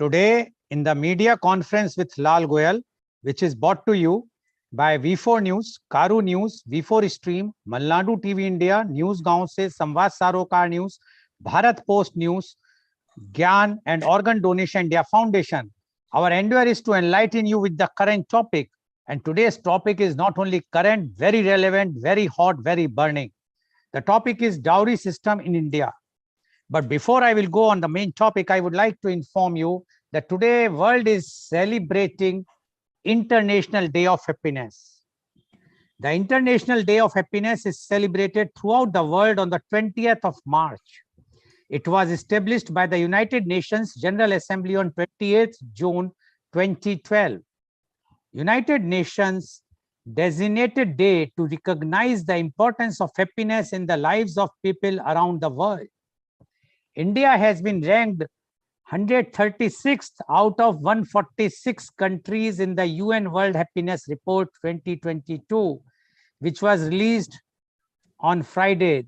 Today, in the media conference with Lal Goel, which is brought to you by V4 News, Karu News, V4 Stream, Malnadu TV India, News Gaon se, Samvad Sarokar News, Bharat Post News, Gyan and Organ Donation India Foundation. Our endeavor is to enlighten you with the current topic. And today's topic is not only current, very relevant, very hot, very burning. The topic is dowry system in India. But before I will go on the main topic, I would like to inform you that today world is celebrating International Day of Happiness. The International Day of Happiness is celebrated throughout the world on the 20th of March. It was established by the United Nations General Assembly on 28th June 2012. United Nations designated day to recognize the importance of happiness in the lives of people around the world. India has been ranked 136th out of 146 countries in the UN World Happiness Report 2022, which was released on Friday,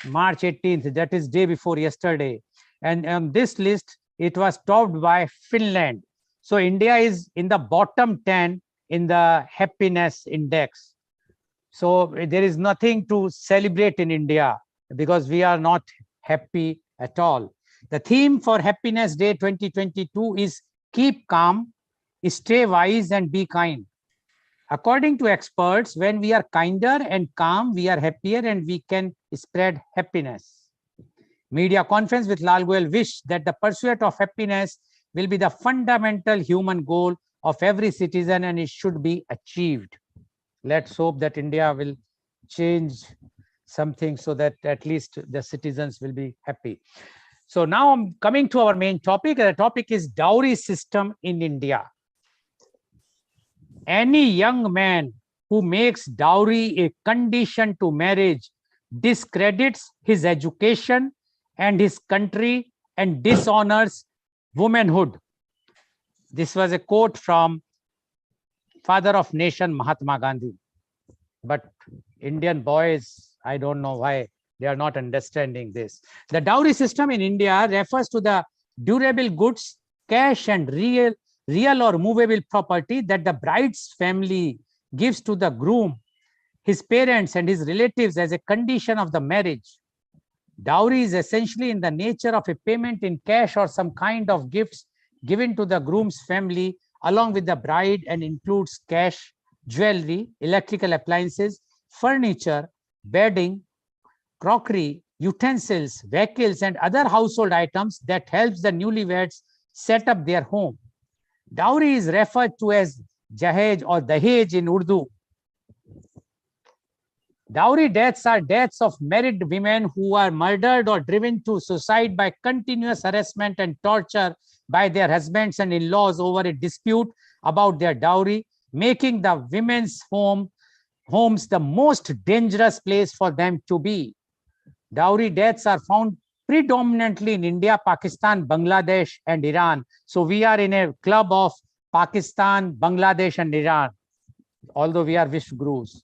March 18th, that is day before yesterday. And on this list, it was topped by Finland. So India is in the bottom 10 in the happiness index. So there is nothing to celebrate in India because we are not happy at all. The theme for Happiness Day 2022 is keep calm, stay wise and be kind. According to experts, when we are kinder and calm, we are happier and we can spread happiness. Media conference with Lal Goel wish that the pursuit of happiness will be the fundamental human goal of every citizen and it should be achieved. Let's hope that India will change something so that at least the citizens will be happy. So now I'm coming to our main topic. The topic is dowry system in India. Any young man who makes dowry a condition to marriage discredits his education and his country and dishonors womanhood. This was a quote from Father of Nation Mahatma Gandhi. But Indian boys, I don't know why they are not understanding this. The dowry system in India refers to the durable goods, cash and real or movable property that the bride's family gives to the groom, his parents and his relatives as a condition of the marriage. Dowry is essentially in the nature of a payment in cash or some kind of gifts given to the groom's family along with the bride and includes cash, jewelry, electrical appliances, furniture, bedding, crockery, utensils, vehicles, and other household items that helps the newlyweds set up their home. Dowry is referred to as Jahej or Dahej in Urdu. Dowry deaths are deaths of married women who are murdered or driven to suicide by continuous harassment and torture by their husbands and in-laws over a dispute about their dowry, making the women's homes the most dangerous place for them to be. Dowry deaths are found predominantly in India, Pakistan, Bangladesh, and Iran. So we are in a club of Pakistan, Bangladesh, and Iran, although we are Vishgurus.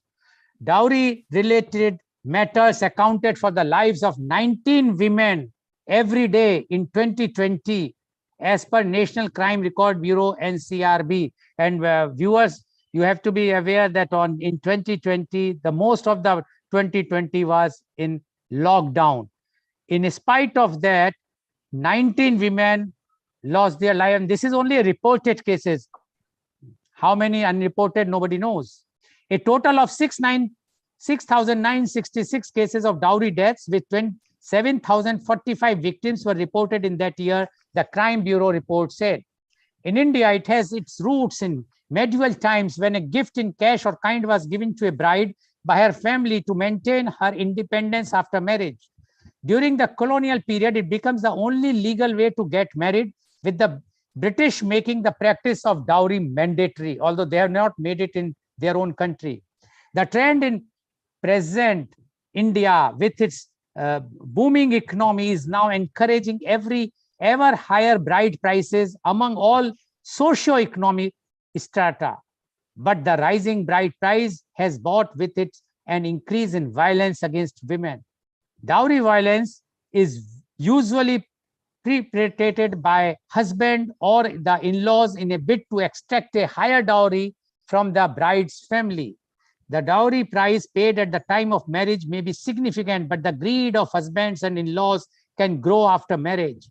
Dowry-related matters accounted for the lives of 19 women every day in 2020, as per National Crime Record Bureau, NCRB. And viewers, you have to be aware that in 2020, the most of the 2020 was in lockdown. In spite of that, 19 women lost their life. And this is only reported cases. How many unreported, nobody knows. A total of 6,966 cases of dowry deaths with 7,045 victims were reported in that year, the Crime Bureau report said. In India, it has its roots in medieval times when a gift in cash or kind was given to a bride by her family to maintain her independence after marriage. During the colonial period, it becomes the only legal way to get married, with the British making the practice of dowry mandatory, although they have not made it in their own country. The trend in present India, with its booming economy, is now encouraging ever higher bride prices among all socio-economic strata. But the rising bride price has brought with it an increase in violence against women. Dowry violence is usually perpetrated by husband or the in-laws in a bid to extract a higher dowry from the bride's family. The dowry price paid at the time of marriage may be significant, but the greed of husbands and in-laws can grow after marriage.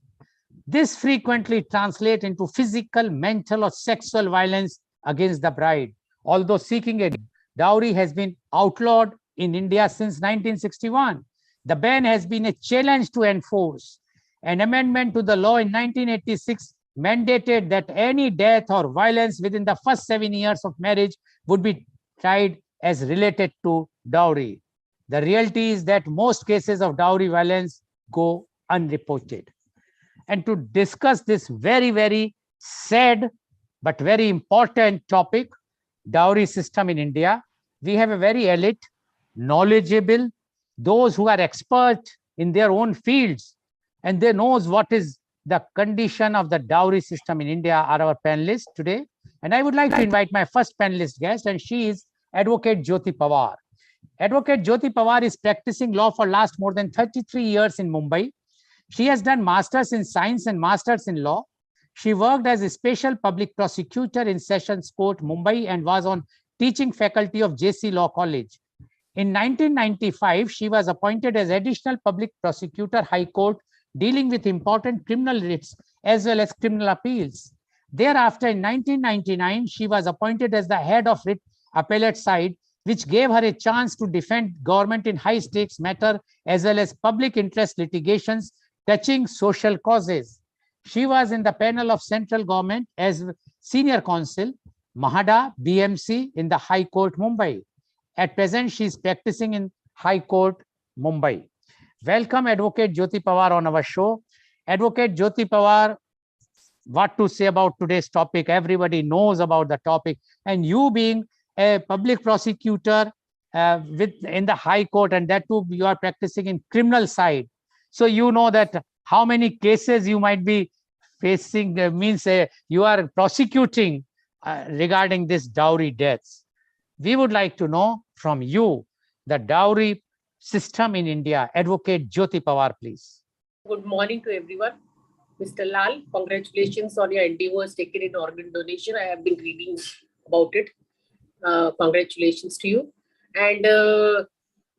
This frequently translates into physical, mental, or sexual violence against the bride. Although seeking a dowry has been outlawed in India since 1961, the ban has been a challenge to enforce. An amendment to the law in 1986 mandated that any death or violence within the first 7 years of marriage would be tried as related to dowry. The reality is that most cases of dowry violence go unreported. And to discuss this very, very sad but very important topic, dowry system in India, we have a very elite, knowledgeable, those who are expert in their own fields, and they knows what is the condition of the dowry system in India are our panelists today. And I would like to invite my first panelist guest, and she is Advocate Jyoti Pawar. Advocate Jyoti Pawar is practicing law for last more than 33 years in Mumbai. She has done masters in science and masters in law. She worked as a special public prosecutor in Sessions Court, Mumbai, and was on teaching faculty of JC Law College. In 1995, she was appointed as additional public prosecutor, High Court, dealing with important criminal writs as well as criminal appeals. Thereafter, in 1999, she was appointed as the head of writ appellate side, which gave her a chance to defend government in high stakes matter as well as public interest litigations touching social causes. She was in the panel of central government as senior counsel, Mahada BMC in the High Court, Mumbai. At present, she is practicing in High Court, Mumbai. Welcome, Advocate Jyoti Pawar, on our show. Advocate Jyoti Pawar, what to say about today's topic? Everybody knows about the topic. And you being a public prosecutor in the High Court, and that too, you are practicing in criminal side. So you know that how many cases you might be facing, means you are prosecuting regarding this dowry deaths. We would like to know from you the dowry system in India. Advocate Jyoti Pawar, please. Good morning to everyone. Mr. Lal, congratulations on your endeavors taken in organ donation. I have been reading about it. Congratulations to you. And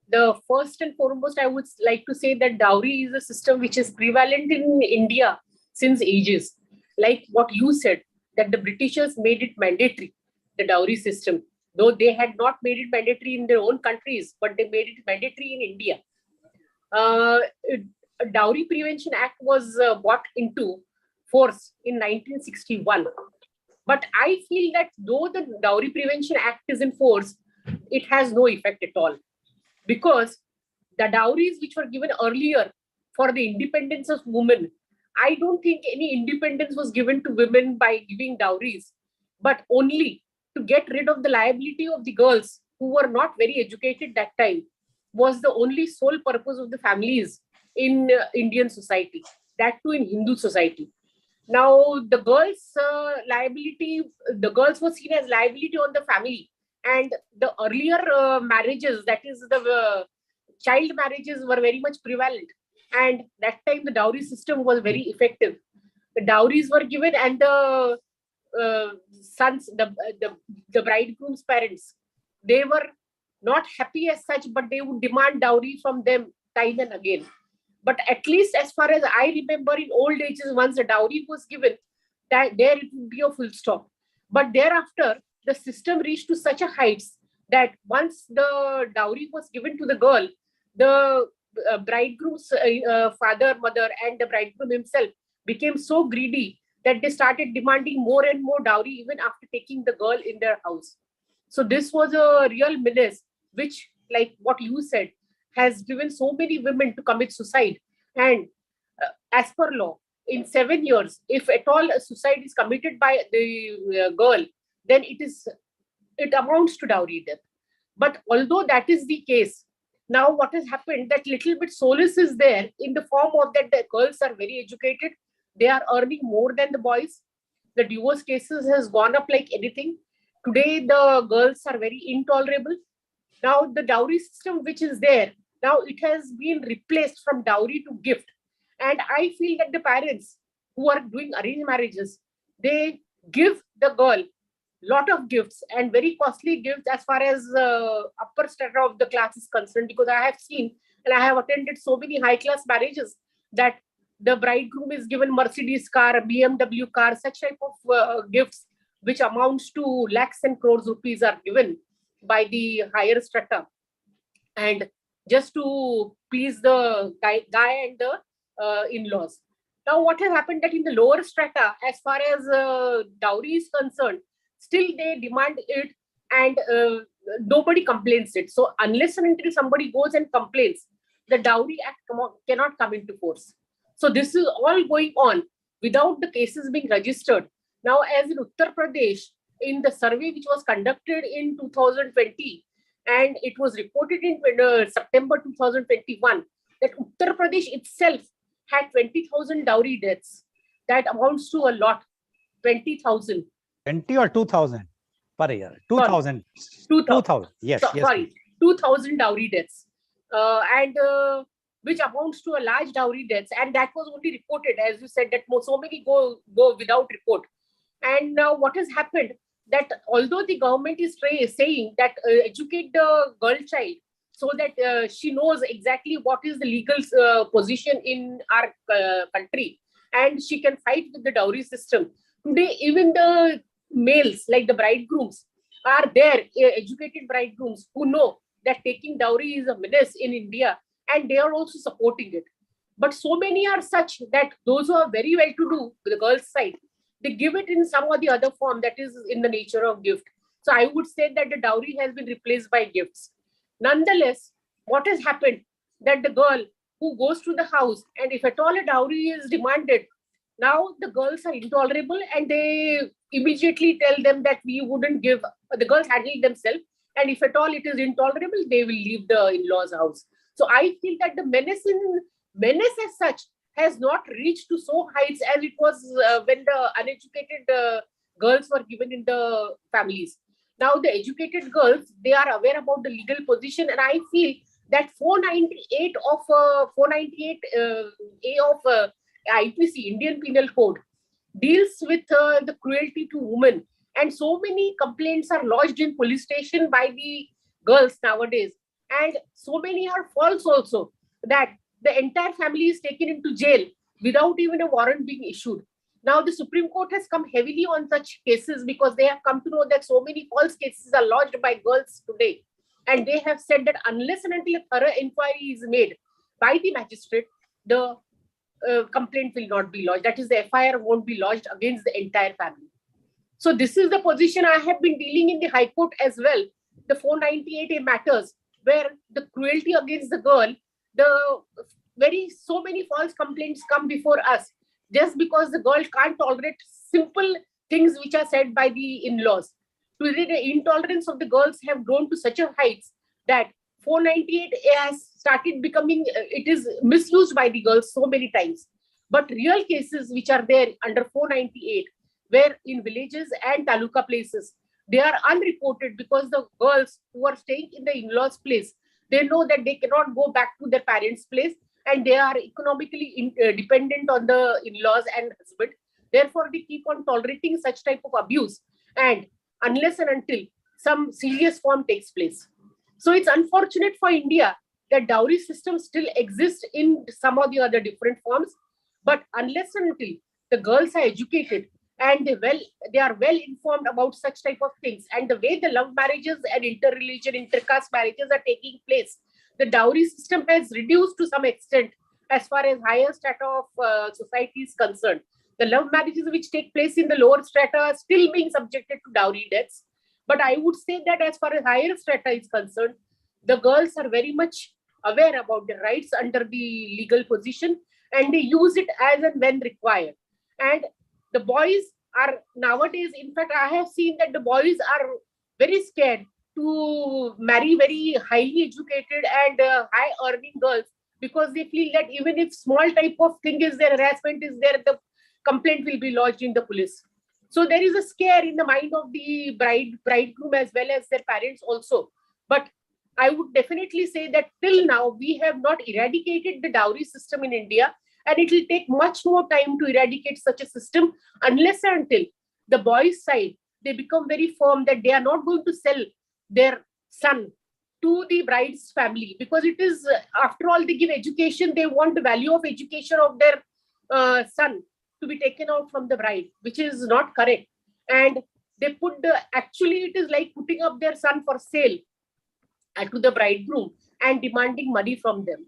the first and foremost, I would like to say that dowry is a system which is prevalent in India since ages. Like what you said, that the Britishers made it mandatory, the dowry system, though they had not made it mandatory in their own countries, but they made it mandatory in India. A Dowry Prevention Act was brought into force in 1961. But I feel that though the Dowry Prevention Act is in force, it has no effect at all. Because the dowries which were given earlier for the independence of women, I don't think any independence was given to women by giving dowries, but only to get rid of the liability of the girls who were not very educated that time was the only sole purpose of the families in Indian society, that too in Hindu society. Now, the girls' liability, the girls were seen as liability on the family. And the earlier marriages, that is the child marriages, were very much prevalent. And that time the dowry system was very effective. The dowries were given, and the sons, the bridegroom's parents, they were not happy as such, but they would demand dowry from them time and again. But at least as far as I remember, in old ages, once the dowry was given, that there it would be a full stop. But thereafter, the system reached to such a heights that once the dowry was given to the girl, the bridegroom's father, mother, and the bridegroom himself became so greedy that they started demanding more and more dowry even after taking the girl in their house. So this was a real menace, which, like what you said, has driven so many women to commit suicide. And as per law, in 7 years, if at all a suicide is committed by the girl, then it amounts to dowry death. But although that is the case, now what has happened, that little bit solace is there in the form of that the girls are very educated, they are earning more than the boys. The divorce cases has gone up like anything. Today, the girls are very intolerable. Now, the dowry system which is there, now it has been replaced from dowry to gift. And I feel that the parents who are doing arranged marriages, they give the girl lot of gifts and very costly gifts as far as upper strata of the class is concerned, because I have seen and I have attended so many high class marriages that the bridegroom is given Mercedes car, BMW car, such type of gifts which amounts to lakhs and crores rupees are given by the higher strata, and just to please the guy and the in-laws. Now, what has happened that in the lower strata, as far as dowry is concerned, still they demand it, and nobody complains it. So unless and until somebody goes and complains, the Dowry Act cannot come into force. So this is all going on without the cases being registered. Now, as in Uttar Pradesh, in the survey which was conducted in 2020, and it was reported in September 2021, that Uttar Pradesh itself had 20,000 dowry deaths. That amounts to a lot, 20,000. 20 or 2000 per year? 2000. 2000. Yes. Sorry, yes. 2,000 dowry deaths. And which amounts to a large dowry deaths. And that was only reported, as you said, that so many go without report. And now what has happened, that although the government is saying that educate the girl child so that she knows exactly what is the legal position in our country, and she can fight with the dowry system. Today, even the males, like the bridegrooms, are there, educated bridegrooms who know that taking dowry is a menace in India, and they are also supporting it. But so many are such that those who are very well to do, the girls' side, they give it in some or the other form that is in the nature of gift. So I would say that the dowry has been replaced by gifts. Nonetheless, what has happened, that the girl who goes to the house, and if at all a dowry is demanded, now the girls are intolerable and they immediately tell them that we wouldn't give. The girls handle themselves, and if at all it is intolerable, they will leave the in-laws house. So I feel that the menace as such has not reached to so heights as it was when the uneducated girls were given in the families. Now the educated girls, they are aware about the legal position, and I feel that 498 A of IPC, Indian Penal Code, deals with the cruelty to women, and so many complaints are lodged in police station by the girls nowadays, and so many are false also, that the entire family is taken into jail without even a warrant being issued. Now the Supreme Court has come heavily on such cases because they have come to know that so many false cases are lodged by girls today, and they have said that unless and until a thorough inquiry is made by the magistrate, the complaint will not be lodged. That is, the FIR won't be lodged against the entire family. So this is the position I have been dealing in the High Court as well. The 498A matters, where the cruelty against the girl, so many false complaints come before us just because the girl can't tolerate simple things which are said by the in-laws. Today, the intolerance of the girls have grown to such a heights that 498A has started becoming, it is misused by the girls so many times. But real cases which are there under 498, where in villages and taluka places, they are unreported because the girls who are staying in the in-laws place, they know that they cannot go back to their parents' place, and they are economically dependent on the in-laws and husband. Therefore, they keep on tolerating such type of abuse, and unless and until some serious form takes place. So it's unfortunate for India that dowry system still exists in some or the other different forms. But unless and until the girls are educated and they are well informed about such type of things, and the way the love marriages and inter-religion, inter-caste marriages are taking place, the dowry system has reduced to some extent as far as higher strata of society is concerned. The love marriages which take place in the lower strata are still being subjected to dowry deaths. But I would say that as far as higher strata is concerned, the girls are very much aware about their rights under the legal position, and they use it as and when required. And the boys are nowadays, in fact, I have seen that the boys are very scared to marry very highly educated and high earning girls, because they feel that even if small type of thing is there, harassment is there, the complaint will be lodged in the police. So there is a scare in the mind of the bridegroom as well as their parents also. But I would definitely say that till now we have not eradicated the dowry system in India, And it will take much more time to eradicate such a system, unless and until the boys' side, they become very firm that they are not going to sell their son to the bride's family, because it is, after all, they give education. They want the value of education of their son to be taken out from the bride, which is not correct. And they put actually, it is like putting up their son for sale to the bridegroom and demanding money from them.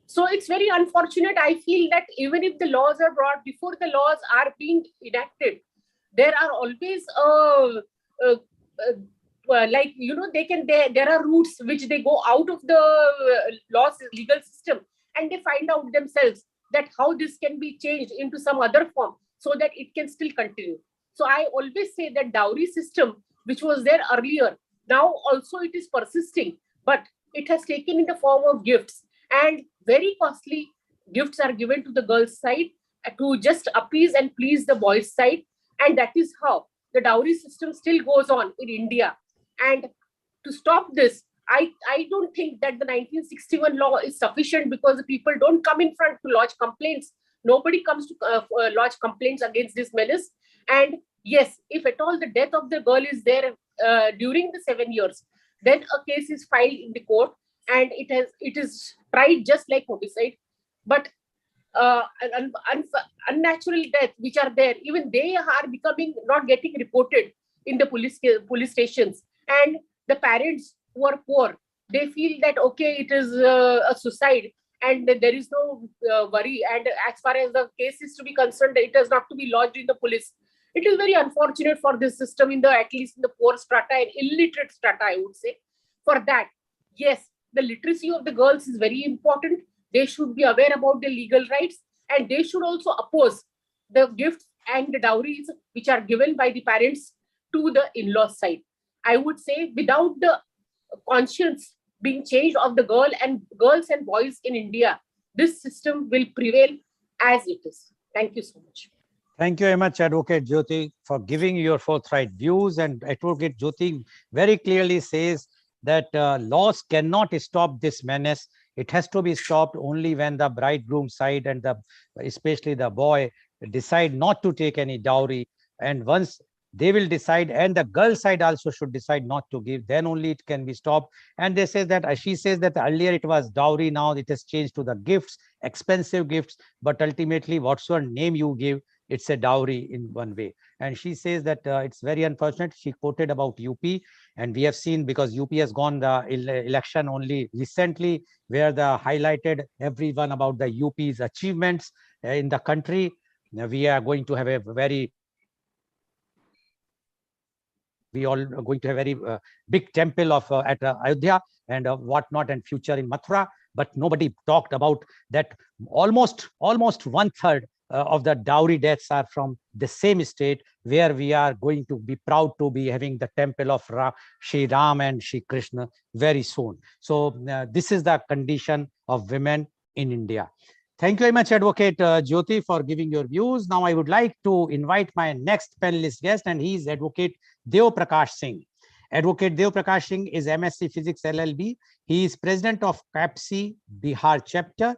So it's very unfortunate. I feel that even if the laws are brought, before the laws are being enacted, there are always like, there are routes which they go out of the laws legal system, and they find out themselves that how this can be changed into some other form so that it can still continue. So I always say that dowry system, which was there earlier, now also it is persisting, but it has taken in the form of gifts, and very costly gifts are given to the girl's side to just appease and please the boys' side. And that is how the dowry system still goes on in India. And to stop this, I don't think that the 1961 law is sufficient, because the people don't come in front to lodge complaints. Nobody comes to lodge complaints against this menace. And yes, if at all the death of the girl is there during the 7 years, then a case is filed in the court, and it is tried just like homicide. But unnatural death which are there, even they are becoming not getting reported in the police stations. And the parents who are poor, they feel that okay, it is a suicide, and there is no worry. And as far as the case is to be concerned, it has not to be lodged in the police. It is very unfortunate for this system, in the, at least in the poor strata and illiterate strata, I would say. For that, yes, the literacy of the girls is very important. They should be aware about their legal rights, and they should also oppose the gifts and the dowries which are given by the parents to the in-law side. I would say, without the conscience being changed of the girls and boys in India, this system will prevail as it is. Thank you so much. Thank you very much, Advocate Jyoti, for giving your forthright views. And Advocate Jyoti very clearly says that laws cannot stop this menace. It has to be stopped only when the bridegroom side and especially the boy decide not to take any dowry. And once they will decide, and the girl side also should decide not to give, then only it can be stopped. And they say that, she says that earlier it was dowry, now it has changed to the gifts, expensive gifts, but ultimately whatsoever name you give, it's a dowry in one way. And she says that it's very unfortunate. She quoted about UP, and we have seen, because UP has gone the election only recently, where the highlighted everyone about the UP's achievements in the country. We are going to have a very big temple of at Ayodhya and whatnot, and future in Mathura. But nobody talked about that almost 1/3 of the dowry deaths are from the same state, where we are going to be proud to be having the temple of Shri Ram and Shri Krishna very soon. So this is the condition of women in India. Thank you very much, Advocate Jyoti, for giving your views. Now I would like to invite my next panelist guest, and he is Advocate Deo Prakash Singh. Advocate Deo Prakash Singh is MSc Physics LLB. He is president of CAPSI Bihar chapter.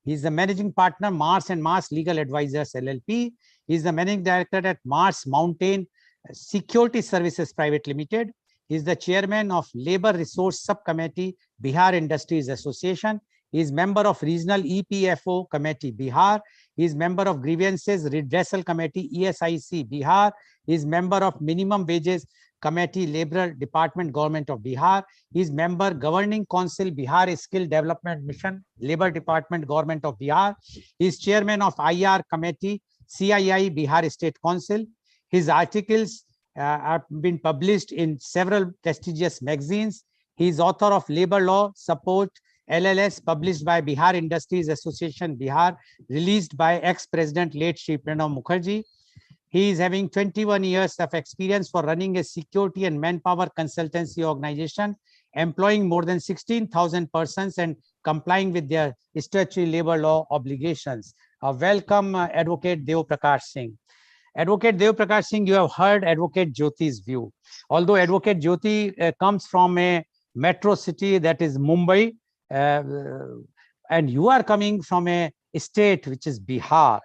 He is the managing partner, Mars and Mars Legal Advisors LLP. He is the managing director at Mars Mountain Security Services Private Limited. He is the chairman of Labor Resource Subcommittee, Bihar Industries Association. He is member of Regional EPFO Committee, Bihar. He is member of Grievances Redressal Committee, ESIC, Bihar. He is member of Minimum Wages Committee, Labor Department, Government of Bihar. He is member Governing Council, Bihar Skill Development Mission, Labor Department, Government of Bihar. He is chairman of IR Committee, CII, Bihar State Council. His articles have been published in several prestigious magazines. He is author of Labor Law Support, LLS, published by Bihar Industries Association, Bihar, released by ex-president late Shri Pranab Mukherjee. He is having 21 years of experience for running a security and manpower consultancy organization, employing more than 16,000 persons and complying with their statutory labor law obligations. Welcome, Advocate Deo Prakash Singh. Advocate Deo Prakash Singh, you have heard Advocate Jyoti's view. Although Advocate Jyoti comes from a metro city, that is Mumbai, and you are coming from a state, which is Bihar.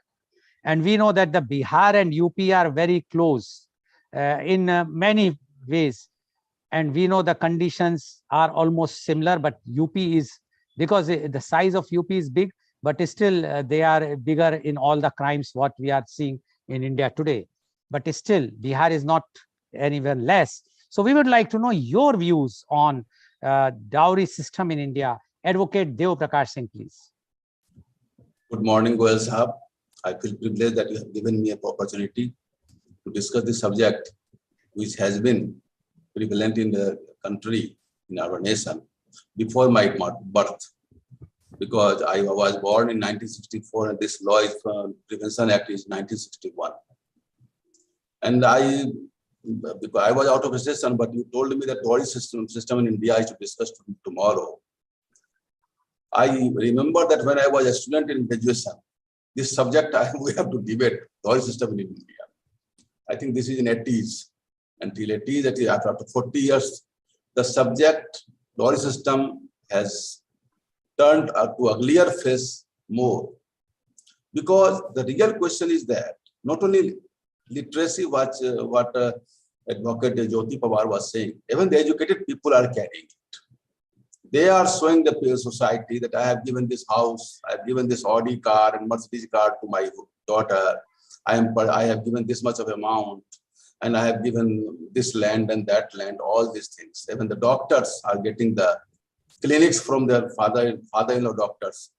And we know that the Bihar and UP are very close in many ways. And we know the conditions are almost similar, but UP is, because the size of UP is big, but still they are bigger in all the crimes what we are seeing in India today. But still, Bihar is not anywhere less. So we would like to know your views on dowry system in India. Advocate Deo Prakash Singh, please. Good morning, Goel Sahab. I feel privileged that you have given me an opportunity to discuss this subject, which has been prevalent in the country, in our nation, before my birth. Because I was born in 1964 and this law is Prevention Act is 1961. And because I was out of a session, but you told me that dowry system in India I should discuss tomorrow. I remember that when I was a student in graduation, this subject we have to debate dowry system in India. I think this is in 80s. Until 80s, after 40 years, the subject dowry system has turned to uglier face more. Because the real question is that not only literacy, what Advocate Jyoti Pawar was saying, even the educated people are carrying it. They are showing the society that I have given this house, I have given this Audi car and Mercedes car to my daughter. I have given this much of amount, and I have given this land and that land, all these things. Even the doctors are getting the clinics from their father-in-law doctors.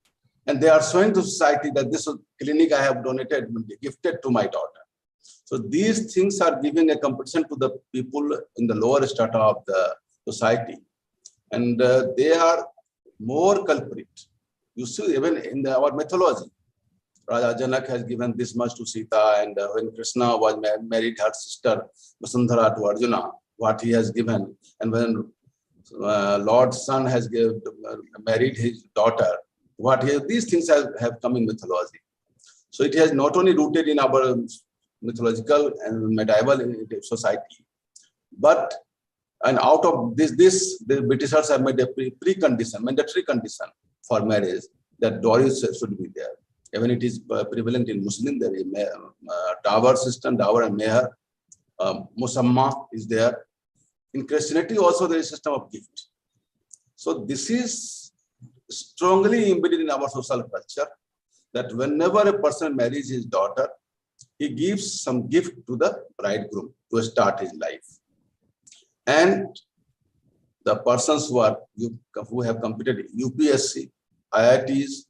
And they are showing to society that this clinic I have donated, gifted to my daughter. So these things are giving a competition to the people in the lower strata of the society. And they are more culprit. You see, even in our mythology, Raja Janak has given this much to Sita, and when Krishna was married her sister Vasundhara to Arjuna, what he has given, and when Lord's son has married his daughter, these things have come in mythology. So it has not only rooted in our mythological and medieval society, but and out of this the Britishers have made a mandatory condition for marriage that dowry should be there. Even it is prevalent in Muslim, there is dower system, dower and meher, musamma is there. In Christianity also there is a system of gift. So this is strongly embedded in our social culture that whenever a person marries his daughter, he gives some gift to the bridegroom to start his life. And the persons who have completed UPSC, IITs,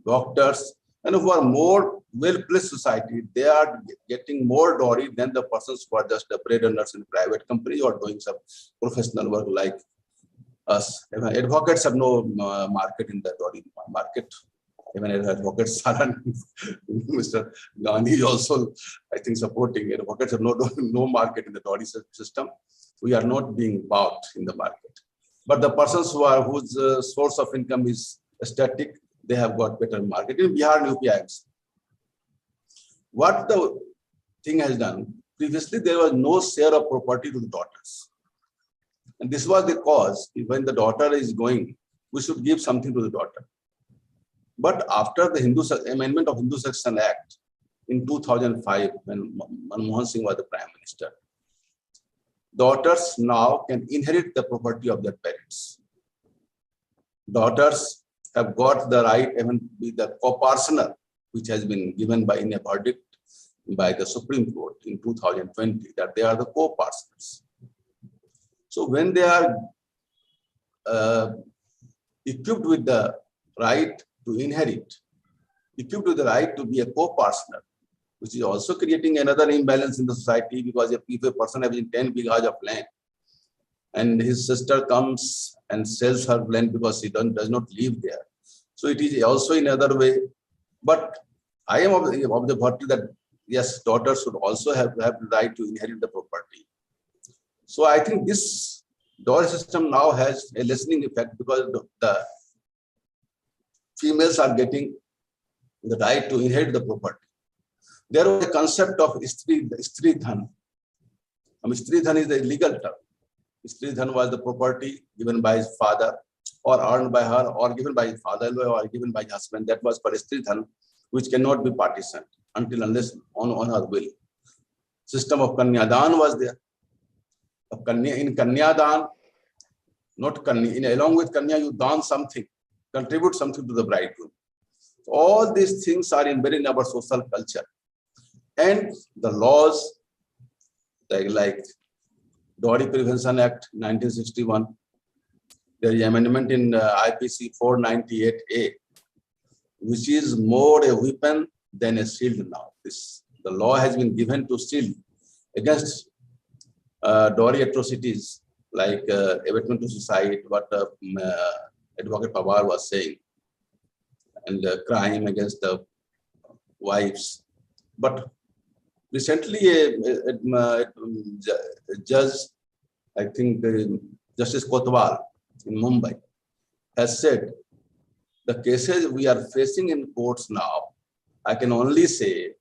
doctors, and who are more well-placed society, they are getting more dowry than the persons who are just the bread earners in private company or doing some professional work like us. Advocates have no market in the dowry market. Even advocates are, Mr. Gandhi is also, I think, supporting advocates have no market in the dowry system. We are not being bought in the market. But the persons whose source of income is static, they have got better market. In Bihar and UP, what the thing has done, previously there was no share of property to the daughters. And this was the cause, when the daughter is going, we should give something to the daughter. But after the amendment of Hindu Succession Act in 2005, when Manmohan Singh was the Prime Minister, daughters now can inherit the property of their parents. Daughters have got the right even with the co-parcener, which has been given in a verdict by the Supreme Court in 2020, that they are the co-parceners. So when they are equipped with the right to inherit, equipped with the right to be a co-parcener, which is also creating another imbalance in the society, because if a person having 10 bighas of land and his sister comes and sells her land because she does not live there. So it is also in another way. But I am of the party that yes, daughters should also have the right to inherit the property. So I think this dowry system now has a lessening effect, because the females are getting the right to inherit the property. There was a concept of Stri Dhan. Stri Dhan is the legal term. Stri Dhan was the property given by his father or earned by her or given by his father-in-law or given by his husband, that was paristridhan, which cannot be partitioned until unless on her will. System of Kanyadan was there. In Kanyadan, not Kanya, along with Kanya, you dan something, contribute something to the bridegroom. So all these things are embedded in our social culture. And the laws, like Dowry Prevention Act 1961, there is amendment in IPC 498A, which is more a weapon than a shield now. The law has been given to shield against dowry atrocities like abatement to suicide, what Advocate Pawar was saying, and crime against the wives. But recently, a judge, I think Justice Kotwal in Mumbai, has said the cases we are facing in courts now, I can only say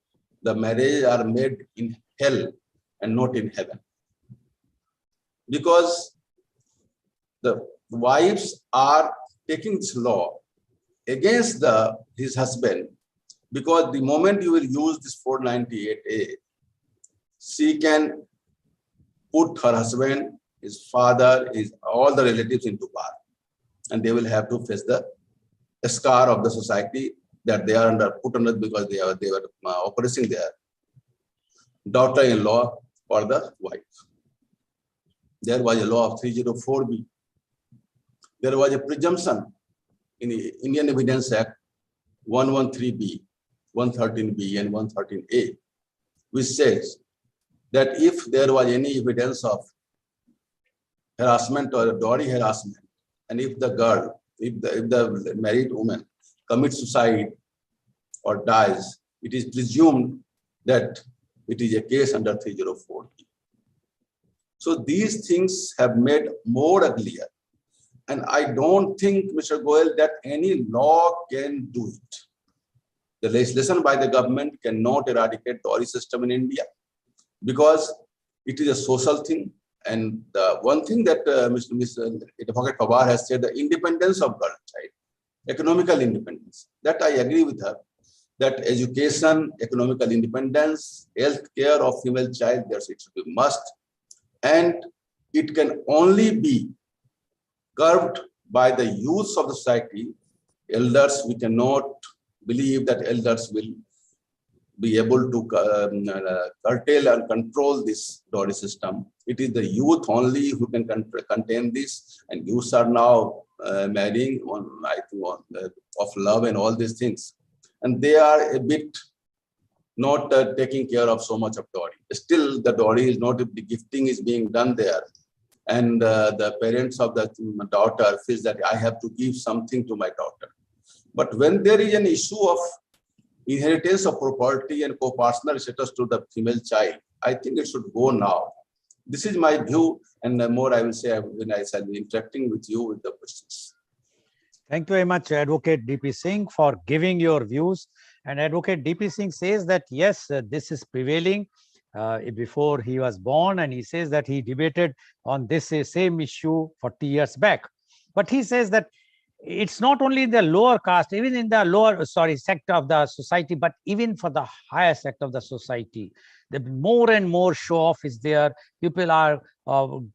the marriages are made in hell and not in heaven. Because the wives are taking this law against his husband, because the moment you will use this 498A, she can put her husband, his father, all the relatives into bar, and they will have to face the scar of the society that they are put under, because they were oppressing their daughter-in-law or the wife. There was a law of 304B. There was a presumption in the Indian Evidence Act 113B, 113B, and 113A, which says that if there was any evidence of harassment or dowry harassment, and if the married woman commits suicide or dies, it is presumed that it is a case under 304B. So these things have made more uglier. And I don't think, Mr. Goel, that any law can do it. The legislation by the government cannot eradicate dowry system in India, because it is a social thing. And the one thing that Mr. Advocate Pawar has said, the independence of girl child, economical independence, that I agree with her, that education, economical independence, health care of female child, it should be must. And it can only be curbed by the youth of the society. Elders, we cannot believe that elders will be able to curtail and control this dowry system. It is the youth only who can contain this, and youths are now marrying of love and all these things, and they are a bit not taking care of so much of dowry. Still, the dowry is not, the gifting is being done there, and the parents of the daughter feels that I have to give something to my daughter. But when there is an issue of inheritance of property and co-partner status to the female child, I think it should go now. This is my view, and more I will say when I shall be interacting with you with the questions. Thank you very much, Advocate DP Singh, for giving your views. And Advocate DP Singh says that, yes, this is prevailing before he was born. And he says that he debated on this same issue 40 years back. But he says that it's not only in the lower caste, even in the lower, sector of the society, but even for the higher sector of the society, the more and more show off is there. People are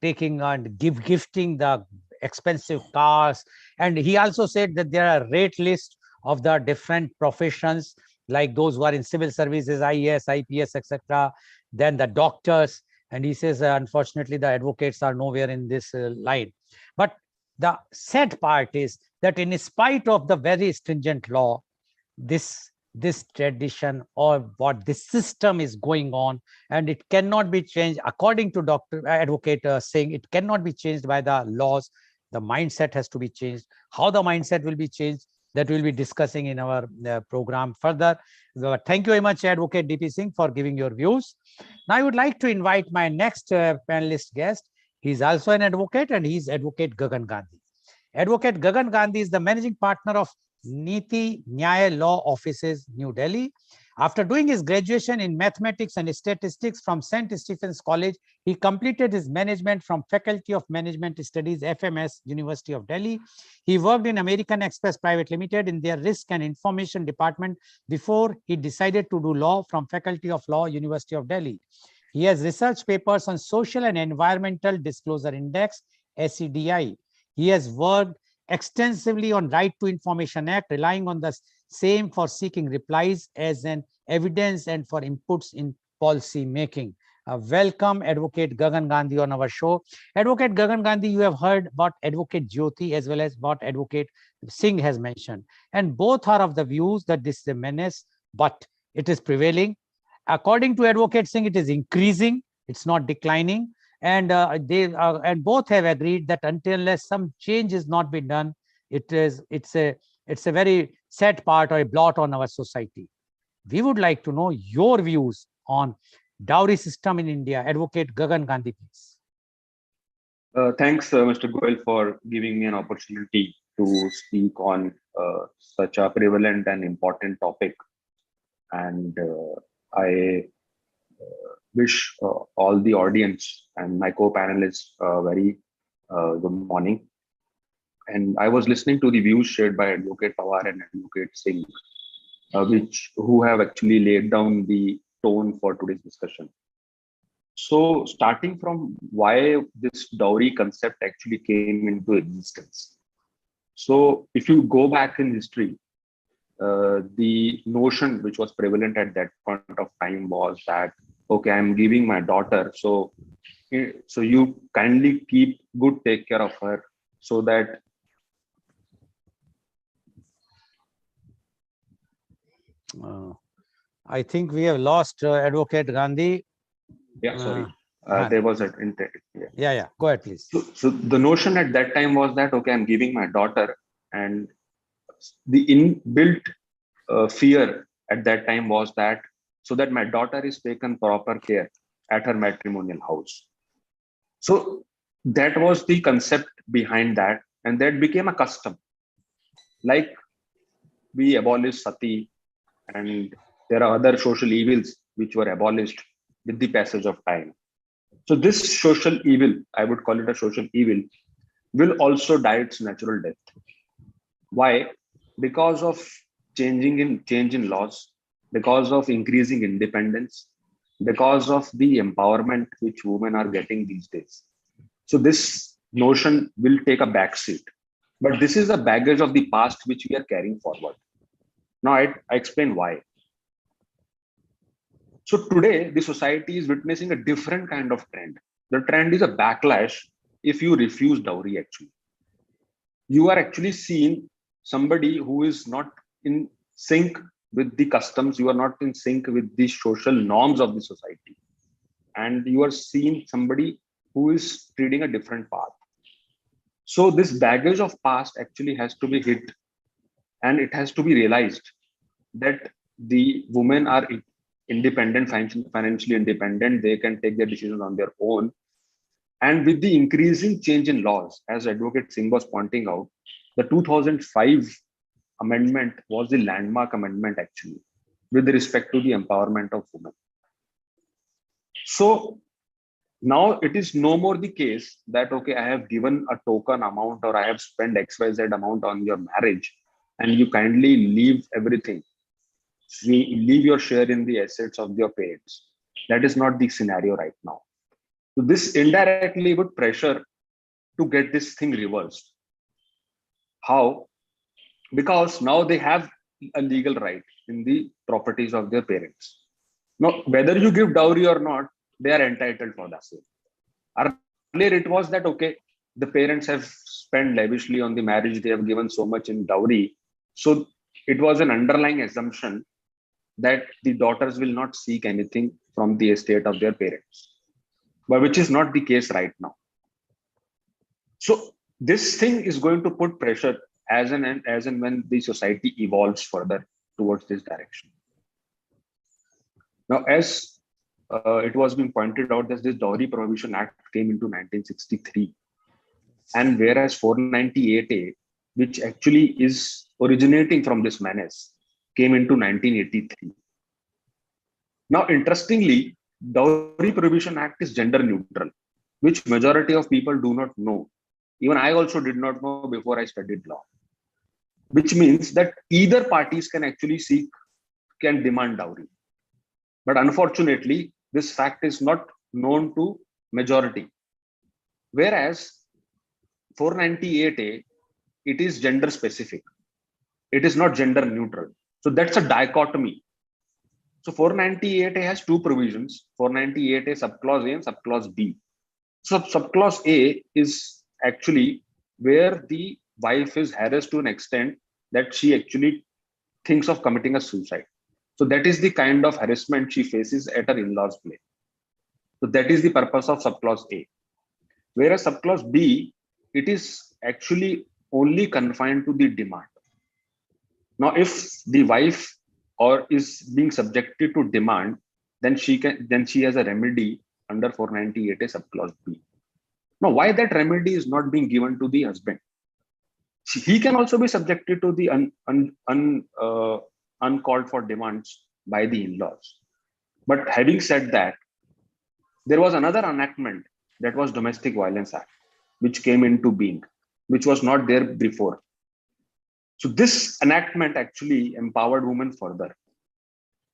taking and gifting the expensive cars. And he also said that there are rate lists of the different professions, like those who are in civil services, IAS, IPS, etc. Then the doctors. And he says, unfortunately, the advocates are nowhere in this line. But the sad part is that in spite of the very stringent law, this tradition or what this system is going on, and it cannot be changed. According to Dr. Advocate Singh, it cannot be changed by the laws. The mindset has to be changed. How the mindset will be changed, that we'll be discussing in our program further. Thank you very much, Advocate DP Singh, for giving your views. Now I would like to invite my next panelist guest. He's also an advocate, and he's Advocate Gagan Gandhi. Advocate Gagan Gandhi is the managing partner of Niti Nyaya Law Offices, New Delhi. After doing his graduation in mathematics and statistics from St. Stephen's College, he completed his management from Faculty of Management Studies, FMS, University of Delhi. He worked in American Express Private Limited in their Risk and Information Department before he decided to do law from Faculty of Law, University of Delhi. He has research papers on Social and Environmental Disclosure Index, SEDI. He has worked extensively on Right to Information Act, relying on the same for seeking replies as an evidence and for inputs in policy making. Welcome, Advocate Gagan Gandhi, on our show. Advocate Gagan Gandhi, you have heard what Advocate Jyoti as well as what Advocate Singh has mentioned. And both are of the views that this is a menace, but it is prevailing. According to Advocate Singh, it is increasing, it's not declining. And and both have agreed that unless some change is not been done, it's a very sad part or a blot on our society. We would like to know your views on dowry system in India. Advocate Gagan Gandhi, please. Thanks, Mr. Goel, for giving me an opportunity to speak on such a prevalent and important topic. And I wish all the audience and my co-panelists very good morning. And I was listening to the views shared by Advocate Pawar and Advocate Singh, who have actually laid down the tone for today's discussion. So starting from why this dowry concept actually came into existence. So if you go back in history, the notion which was prevalent at that point of time was that, okay, I'm giving my daughter, so you kindly take care of her so that I think we have lost Advocate Gandhi. Yeah, sorry. There was a yeah. Go ahead, please. So the notion at that time was that, okay, I'm giving my daughter, and the inbuilt fear at that time was that so that my daughter is taken proper care at her matrimonial house. So that was the concept behind that, and that became a custom. Like we abolished sati, and there are other social evils which were abolished with the passage of time. So this social evil, I would call it a social evil, will also die its natural death. Why? Because of change in laws, because of increasing independence, because of the empowerment which women are getting these days. So this notion will take a backseat. But this is the baggage of the past which we are carrying forward. Now I explain why. So today, the society is witnessing a different kind of trend. The trend is a backlash if you refuse dowry, actually. You are actually seeing somebody who is not in sync with the customs, you are not in sync with the social norms of the society. And you are seeing somebody who is treading a different path. So this baggage of past actually has to be hit, and it has to be realized that the women are independent, financially independent, they can take their decisions on their own. And with the increasing change in laws, as Advocate Singh was pointing out, the 2005 amendment was the landmark amendment actually, with respect to the empowerment of women. So now it is no more the case that, okay, I have given a token amount or I have spent XYZ amount on your marriage and you kindly leave everything. Leave your share in the assets of your parents. That is not the scenario right now. So this indirectly would pressure to get this thing reversed. How? Because now they have a legal right in the properties of their parents. Now, whether you give dowry or not, they are entitled for the same. Earlier, it was that, okay, the parents have spent lavishly on the marriage, they have given so much in dowry. So it was an underlying assumption that the daughters will not seek anything from the estate of their parents, but which is not the case right now. So this thing is going to put pressure as and when the society evolves further towards this direction. Now, as it was being pointed out that this Dowry Prohibition Act came into 1963, and whereas 498A, which actually is originating from this menace, came into 1983. Now, interestingly, Dowry Prohibition Act is gender neutral, which majority of people do not know. Even I also did not know before I studied law, which means that either parties can actually can demand dowry. But unfortunately, this fact is not known to majority. Whereas 498A, it is gender specific. It is not gender neutral. So that's a dichotomy. So 498A has two provisions, 498A subclause A and subclause B. So subclause A is actually where the wife is harassed to an extent that she actually thinks of committing a suicide. So that is the kind of harassment she faces at her in-laws' place. So that is the purpose of subclause A. Whereas subclause B, it is actually only confined to the demand. Now, if the wife or is being subjected to demand, then she has a remedy under 498A subclause B. Now, why that remedy is not being given to the husband? He can also be subjected to the uncalled for demands by the in-laws. But having said that, there was another enactment, that was Domestic Violence Act, which came into being, which was not there before. So this enactment actually empowered women further,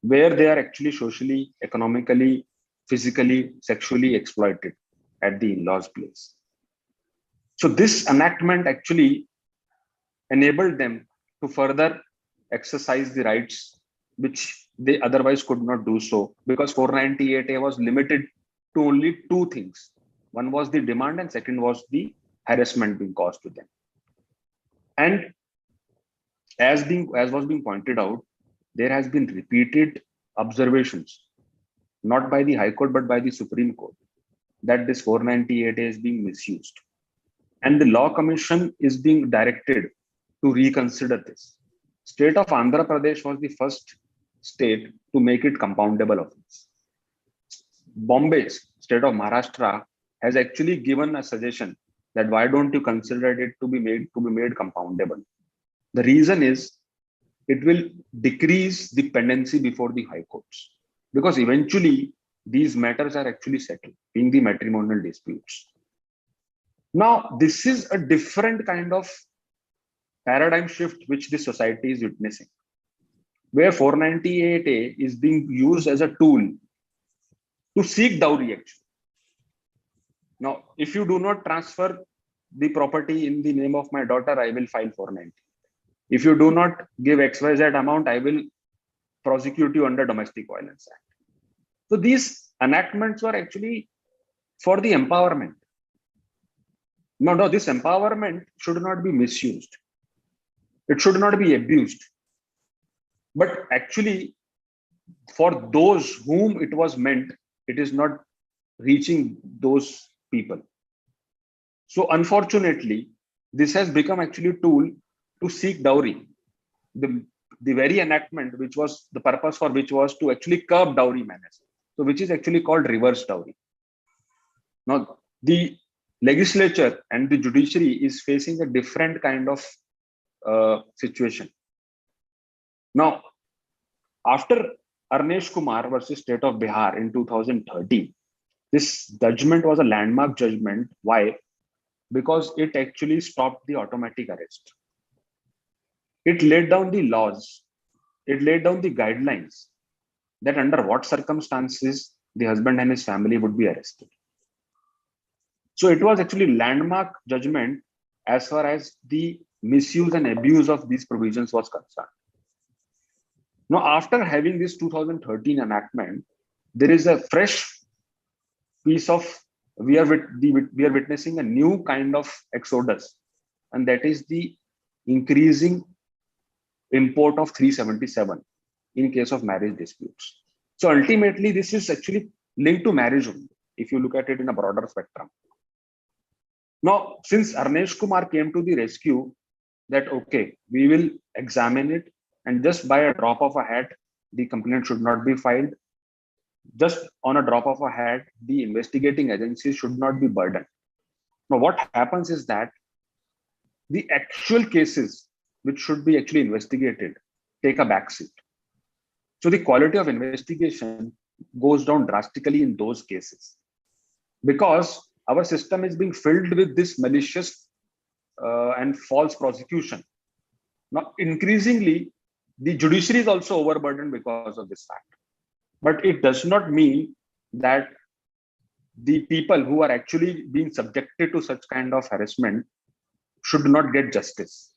where they are actually socially, economically, physically, sexually exploited at the in-laws' place. So this enactment actually enabled them to further exercise the rights which they otherwise could not do so, because 498A was limited to only two things. One was the demand and second was the harassment being caused to them. And as was being pointed out, there has been repeated observations, not by the High Court but by the Supreme Court, that this 498A is being misused. And the Law Commission is being directed to reconsider this. State of Andhra Pradesh was the first state to make it compoundable offense. Bombay, state of Maharashtra, has actually given a suggestion that why don't you consider it to be made compoundable? The reason is it will decrease the pendency before the high courts, because eventually these matters are actually settled, being the matrimonial disputes. Now, this is a different kind of paradigm shift which the society is witnessing, where 498A is being used as a tool to seek dowry action. Now, if you do not transfer the property in the name of my daughter, I will file 490. If you do not give XYZ amount, I will prosecute you under Domestic Violence Act. So these enactments were actually for the empowerment. No, this empowerment should not be misused. It should not be abused. But actually, for those whom it was meant, it is not reaching those people. So unfortunately, this has become actually a tool to seek dowry. The very enactment, which was the purpose for which was to actually curb dowry menace, so which is actually called reverse dowry. Now, the legislature and the judiciary is facing a different kind of situation. Now, after Arnesh Kumar versus State of Bihar in 2013, this judgment was a landmark judgment. Why? Because it actually stopped the automatic arrest. It laid down the laws. It laid down the guidelines that under what circumstances the husband and his family would be arrested. So it was actually landmark judgment as far as the misuse and abuse of these provisions was concerned. Now, after having this 2013 enactment, there is a fresh piece of, we are witnessing a new kind of exodus, and that is the increasing import of 377 in case of marriage disputes. So ultimately, this is actually linked to marriage only, if you look at it in a broader spectrum. Now, since Arnesh Kumar came to the rescue, that okay, we will examine it, and just by a drop of a hat, the complaint should not be filed. Just on a drop of a hat, the investigating agencies should not be burdened. Now, what happens is that the actual cases which should be actually investigated take a backseat. So the quality of investigation goes down drastically in those cases, because our system is being filled with this malicious and false prosecution. Now, increasingly, the judiciary is also overburdened because of this fact. But it does not mean that the people who are actually being subjected to such kind of harassment should not get justice.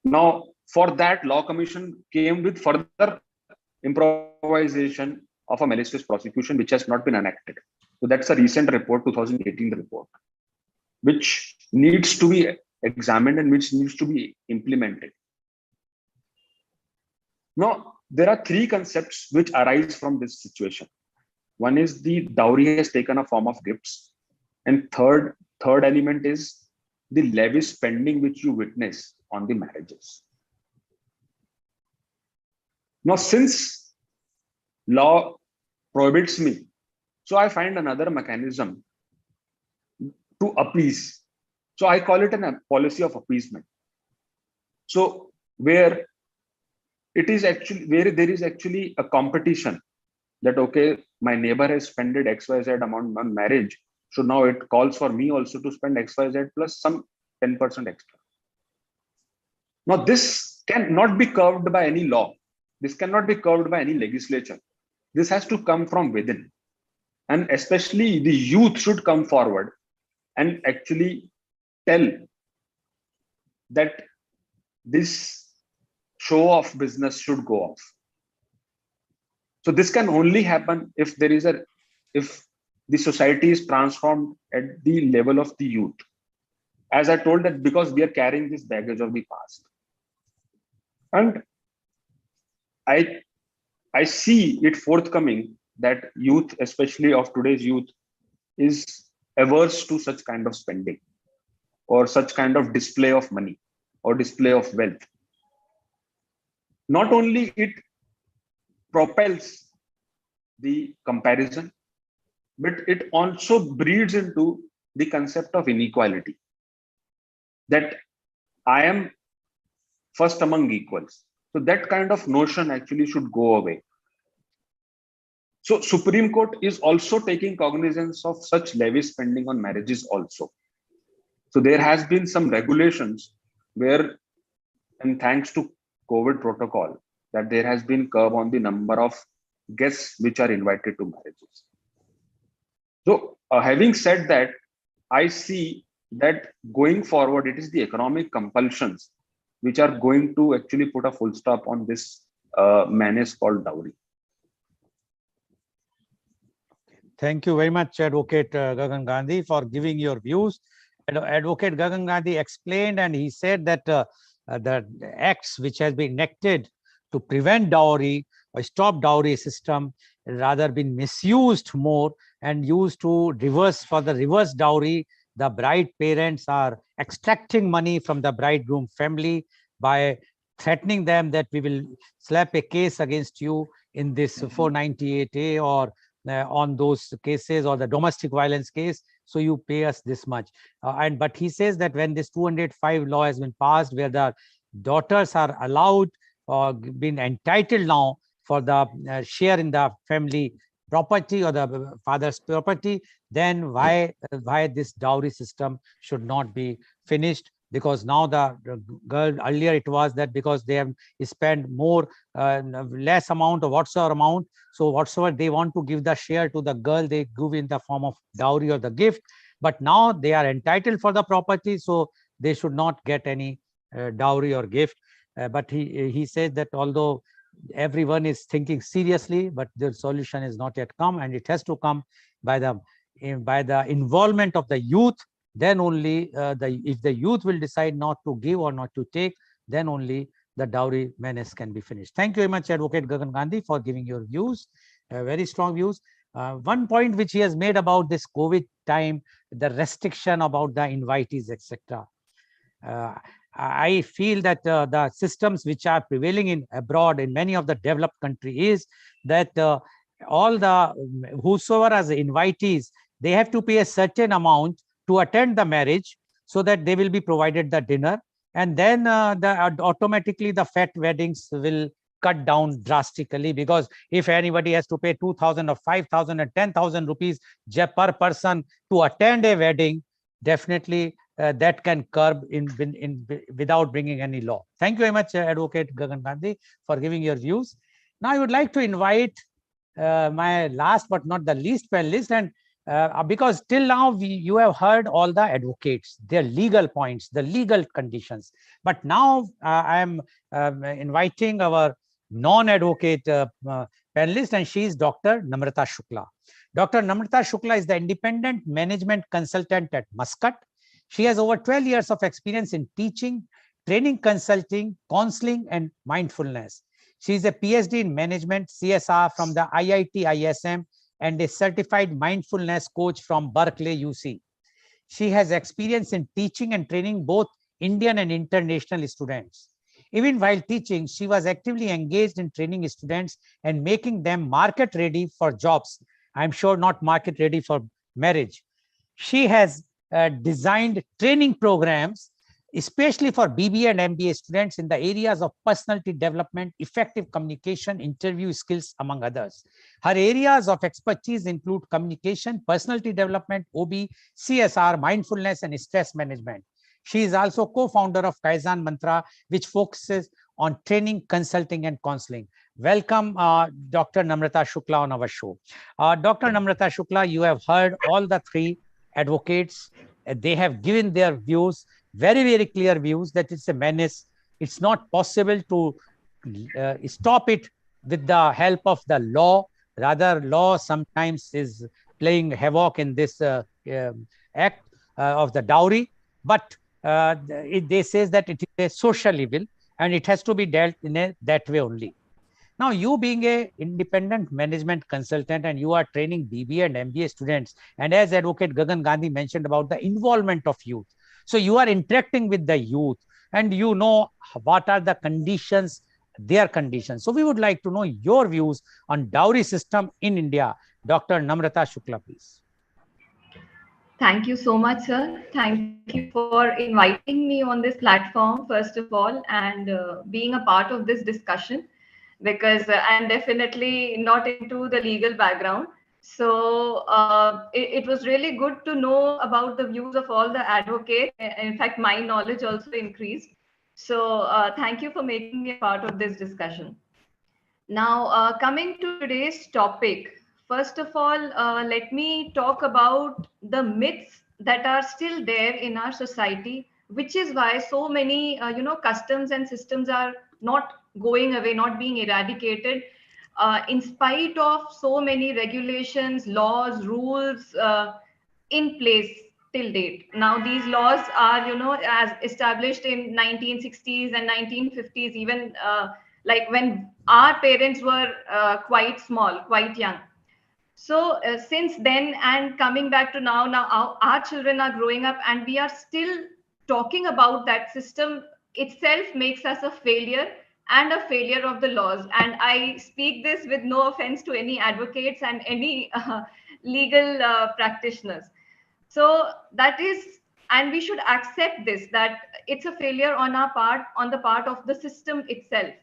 Now, for that, Law Commission came with further improvisation of a malicious prosecution, which has not been enacted. So that's a recent report, 2018 report, which needs to be examined and which needs to be implemented. Now, there are three concepts which arise from this situation. One is the dowry has taken a form of gifts. And third element is the lavish spending which you witness on the marriages. Now, since law prohibits me, so I find another mechanism to appease. So I call it a policy of appeasement. So where there is actually a competition that, okay, my neighbor has spent XYZ amount on marriage, so now it calls for me also to spend XYZ plus some 10% extra. Now, this cannot be curbed by any law. This cannot be curbed by any legislature. This has to come from within. And especially the youth should come forward and actually tell that this show of business should go off. So this can only happen if the society is transformed at the level of the youth. As I told, that because we are carrying this baggage of the past. And I see it forthcoming that youth, especially of today's youth, is averse to such kind of spending or such kind of display of money or display of wealth. Not only it propels the comparison, but it also breeds into the concept of inequality, that I am first among equals. So that kind of notion actually should go away. So Supreme Court is also taking cognizance of such lavish spending on marriages also. So there has been some regulations where, and thanks to COVID protocol, that there has been curb on the number of guests which are invited to marriages. So having said that, I see that going forward, it is the economic compulsions which are going to actually put a full stop on this menace called dowry. Thank you very much, Advocate Gagan Gandhi, for giving your views. Advocate Gagan Gandhi explained, and he said that the acts which has been enacted to prevent dowry or stop dowry system rather been misused more and used to reverse dowry. The bride parents are extracting money from the bridegroom family by threatening them that we will slap a case against you in this 498A or on those cases, or the domestic violence case, so you pay us this much. But he says that when this 205 law has been passed, where the daughters are allowed or been entitled now for the share in the family property or the father's property, then why this dowry system should not be finished? Because now the girl, earlier it was that because they have spent more less amount or whatsoever amount, so whatsoever they want to give the share to the girl, they give in the form of dowry or the gift. But now they are entitled for the property, so they should not get any dowry or gift. But he says that although everyone is thinking seriously, but the solution is not yet come, and it has to come by the involvement of the youth. Then only if the youth will decide not to give or not to take, then only the dowry menace can be finished. Thank you very much, Advocate Gagan Gandhi, for giving your views, very strong views. One point which he has made about this COVID time, the restriction about the invitees, etc. I feel that the systems which are prevailing in abroad in many of the developed countries is that all the whosoever as invitees, they have to pay a certain amount to attend the marriage, so that they will be provided the dinner, and then automatically the fat weddings will cut down drastically, because if anybody has to pay 2,000 or 5,000 and 10,000 rupees per person to attend a wedding, definitely that can curb without bringing any law. Thank you very much, Advocate Gagan Gandhi, for giving your views. Now I would like to invite my last but not the least panelist, and because till now you have heard all the advocates, their legal points, the legal conditions. But now I am inviting our non-advocate panelist, and she is Dr. Namrata Shukla. Dr. Namrata Shukla is the independent management consultant at Muscat. She has over 12 years of experience in teaching, training, consulting, counseling, and mindfulness. She is a PhD in management CSR from the IIT ISM and a certified mindfulness coach from Berkeley UC. She has experience in teaching and training both Indian and international students. Even while teaching, she was actively engaged in training students and making them market ready for jobs. I'm sure not market ready for marriage. She has designed training programs, especially for BBA and MBA students in the areas of personality development, effective communication, interview skills, among others. Her areas of expertise include communication, personality development, OB, CSR, mindfulness, and stress management. She is also co-founder of Kaizen Mantra, which focuses on training, consulting, and counseling. Welcome, Dr. Namrata Shukla on our show. Dr. Namrata Shukla, you have heard all the three advocates. They have given their views, very, very clear views, that it's a menace. It's not possible to stop it with the help of the law. Rather, law sometimes is playing havoc in this act of the dowry. But they say that it is a social evil and it has to be dealt in that way only. Now, you being a independent management consultant and you are training BBA and MBA students, and as Advocate Gagan Gandhi mentioned about the involvement of youth. So you are interacting with the youth and you know what are the conditions, their conditions. So we would like to know your views on dowry system in India. Dr. Namrata Shukla, please. Thank you so much, sir. Thank you for inviting me on this platform, first of all, and being a part of this discussion, because I'm definitely not into the legal background. So it was really good to know about the views of all the advocates. In fact, my knowledge also increased. So thank you for making me a part of this discussion. Now, coming to today's topic, first of all, let me talk about the myths that are still there in our society, which is why so many, customs and systems are not going away, not being eradicated, in spite of so many regulations, laws, rules in place till date. Now, these laws are, as established in 1960s and 1950s, even like when our parents were quite small, quite young. So since then and coming back to now our children are growing up and we are still talking about that system itself makes us a failure and a failure of the laws. And I speak this with no offense to any advocates and any legal practitioners. So that is, and we should accept this, that it's a failure on our part, on the part of the system itself,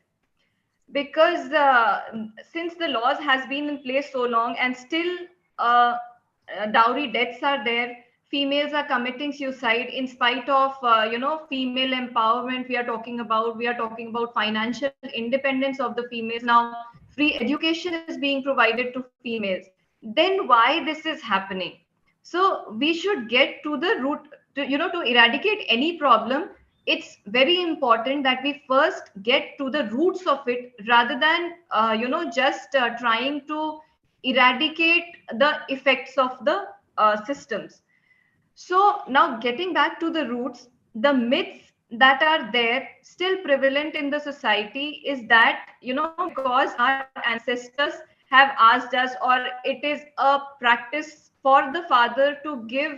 because since the laws has been in place so long and still dowry deaths are there, females are committing suicide in spite of female empowerment. We are talking about financial independence of the females. Now free education is being provided to females. Then why this is happening? So we should get to the root, to eradicate any problem. It's very important that we first get to the roots of it, rather than just trying to eradicate the effects of the systems. So now, getting back to the roots, the myths that are there still prevalent in the society is that, because our ancestors have asked us, or it is a practice for the father to give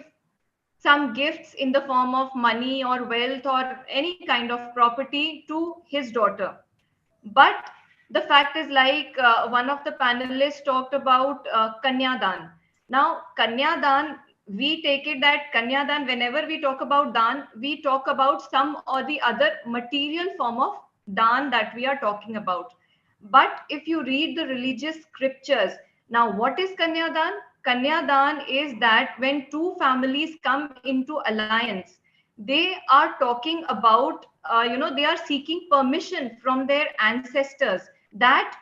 some gifts in the form of money or wealth or any kind of property to his daughter. But the fact is, like one of the panelists talked about Kanyadan. Now, Kanyadan, we take it that Kanyadan, whenever we talk about Dan, we talk about some or the other material form of Dan that we are talking about. But if you read the religious scriptures, now what is Kanyadan? Kanyadan is that when two families come into alliance, they are talking about, they are seeking permission from their ancestors, that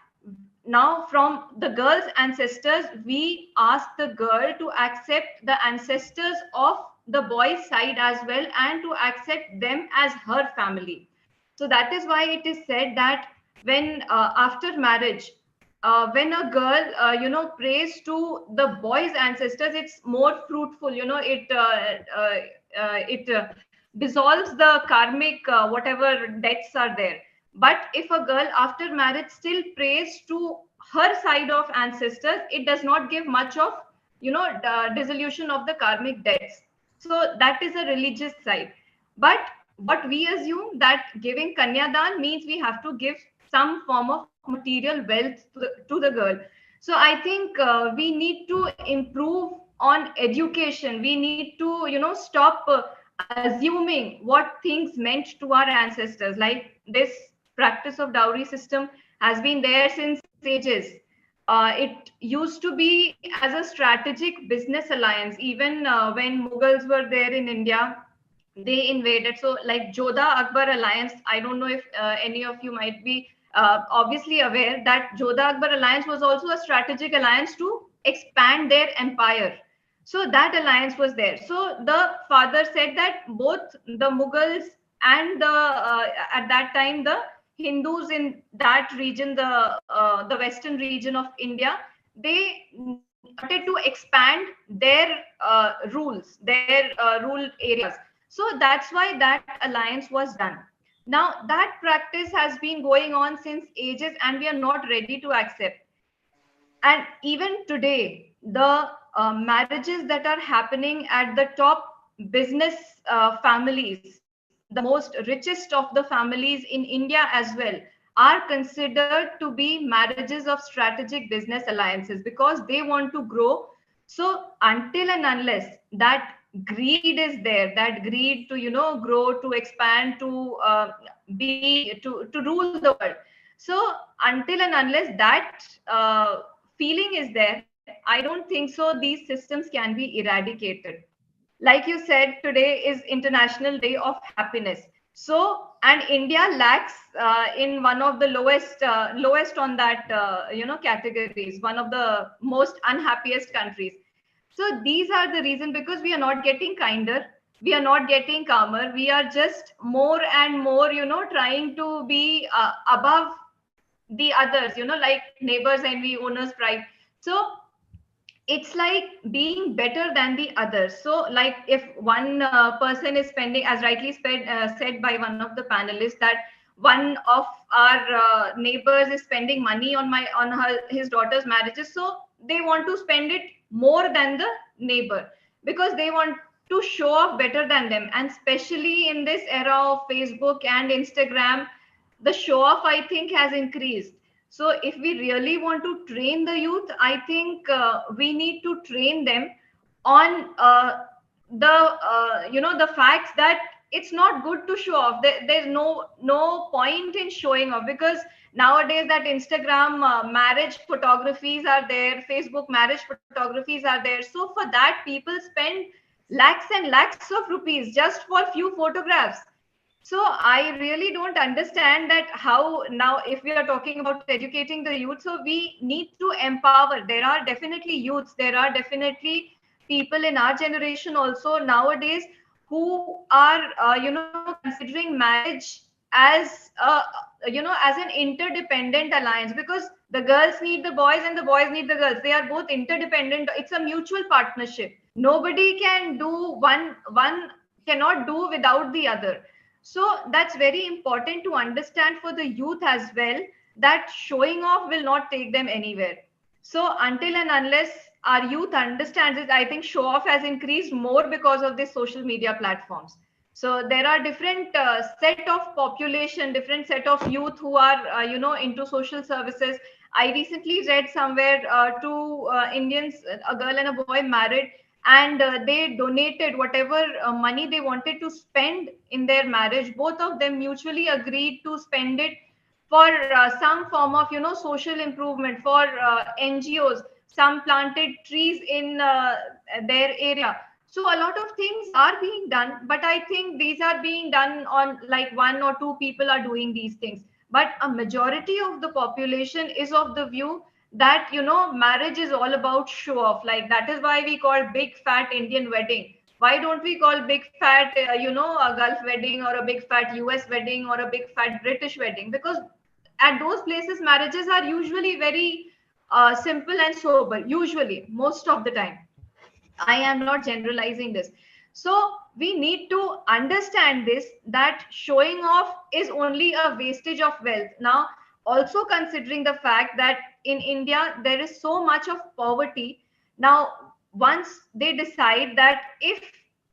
now from the girl's ancestors, we ask the girl to accept the ancestors of the boy's side as well, and to accept them as her family. So that is why it is said that when after marriage, when a girl prays to the boy's ancestors, it's more fruitful. It dissolves the karmic whatever debts are there. But if a girl after marriage still prays to her side of ancestors, it does not give much of dissolution of the karmic debts. So that is a religious side. But what we assume that giving kanyadan means we have to give some form of material wealth to the girl. So I think we need to improve on education. We need to stop assuming what things meant to our ancestors. Like this practice of dowry system has been there since ages. It used to be as a strategic business alliance. Even when Mughals were there in India, they invaded. So, like Jodha Akbar alliance, I don't know if any of you might be obviously aware that Jodha Akbar alliance was also a strategic alliance to expand their empire. So that alliance was there. So the father said that both the Mughals and the at that time the Hindus in that region, the western region of India, they wanted to expand their rules, their rule areas. So that's why that alliance was done. Now that practice has been going on since ages, and we are not ready to accept. And even today, the marriages that are happening at the top business families, the most richest of the families in India as well, are considered to be marriages of strategic business alliances because they want to grow. So until and unless that greed is there, that greed to grow, to expand, to to rule the world. So until and unless that feeling is there, I don't think so these systems can be eradicated. Like you said, today is International Day of Happiness. So, and India lacks in one of the lowest on that categories, one of the most unhappiest countries. So these are the reason, because we are not getting kinder, we are not getting calmer, we are just more and more trying to be above the others, like neighbors envy, owners pride. So it's like being better than the others. So like if one person is spending, as rightly said by one of the panelists, that one of our neighbors is spending money on his daughter's marriages, so they want to spend it more than the neighbor because they want to show off better than them. And especially in this era of Facebook and Instagram, the show off, I think, has increased. So if we really want to train the youth, I think we need to train them on the facts that it's not good to show off. There's no point in showing off, because nowadays that Instagram marriage photographies are there, Facebook marriage photographies are there. So for that, people spend lakhs and lakhs of rupees just for few photographs. So I really don't understand that how now, if we are talking about educating the youth, so we need to empower. There are definitely youths, there are definitely people in our generation also nowadays who are, considering marriage as as an interdependent alliance, because the girls need the boys and the boys need the girls. They are both interdependent. It's a mutual partnership. Nobody can do one cannot do without the other. So that's very important to understand for the youth as well, that showing off will not take them anywhere. So until and unless our youth understands it, I think show off has increased more because of these social media platforms. So there are different set of population, different set of youth who are, into social services. I recently read somewhere two Indians, a girl and a boy married, and they donated whatever money they wanted to spend in their marriage. Both of them mutually agreed to spend it for some form of social improvement, for NGOs. Some planted trees in their area. So a lot of things are being done, but I think these are being done on like one or two people are doing these things. But a majority of the population is of the view that marriage is all about show off. Like that is why we call big fat Indian wedding. Why don't we call big fat a Gulf wedding, or a big fat US wedding, or a big fat British wedding? Because at those places marriages are usually very simple and sober, usually, most of the time. I am not generalizing this. So we need to understand this, that showing off is only a wastage of wealth. Now, also considering the fact that in India there is so much of poverty. Now, once they decide that if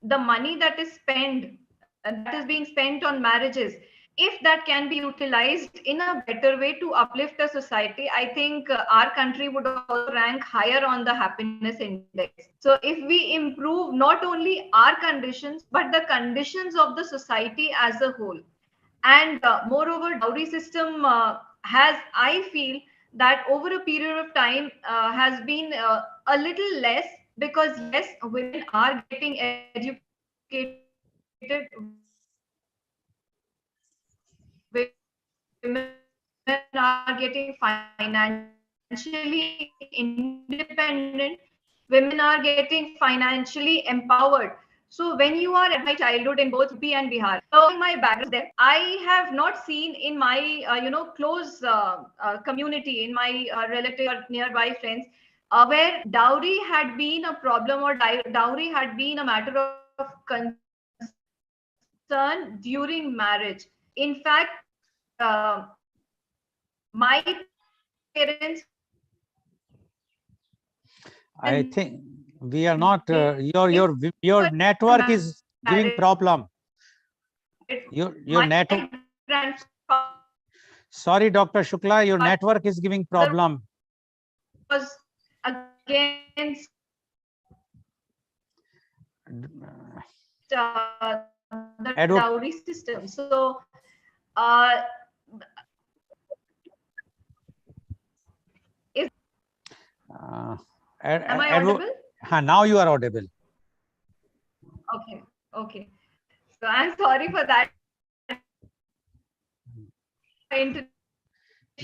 the money that is spent, that is being spent on marriages, if that can be utilized in a better way to uplift the society, I think our country would also rank higher on the happiness index. So if we improve not only our conditions but the conditions of the society as a whole, and moreover, dowry system has, I feel that over a period of time has been a little less, because yes, women are getting educated, women are getting financially independent, women are getting financially empowered. So when you are at my childhood in both UP and Bihar, my background there, I have not seen in my close community, in my relative or nearby friends, where dowry had been a problem, or dowry had been a matter of concern during marriage. In fact, my parents I when think we are not. they Your were network is giving married, problem. Your my network. grandfather Sorry, Dr. Shukla, your network is giving problem. was against the Advo- dowry system. So uh, uh, am I audible? now you are audible. Okay, okay. So I'm sorry for that.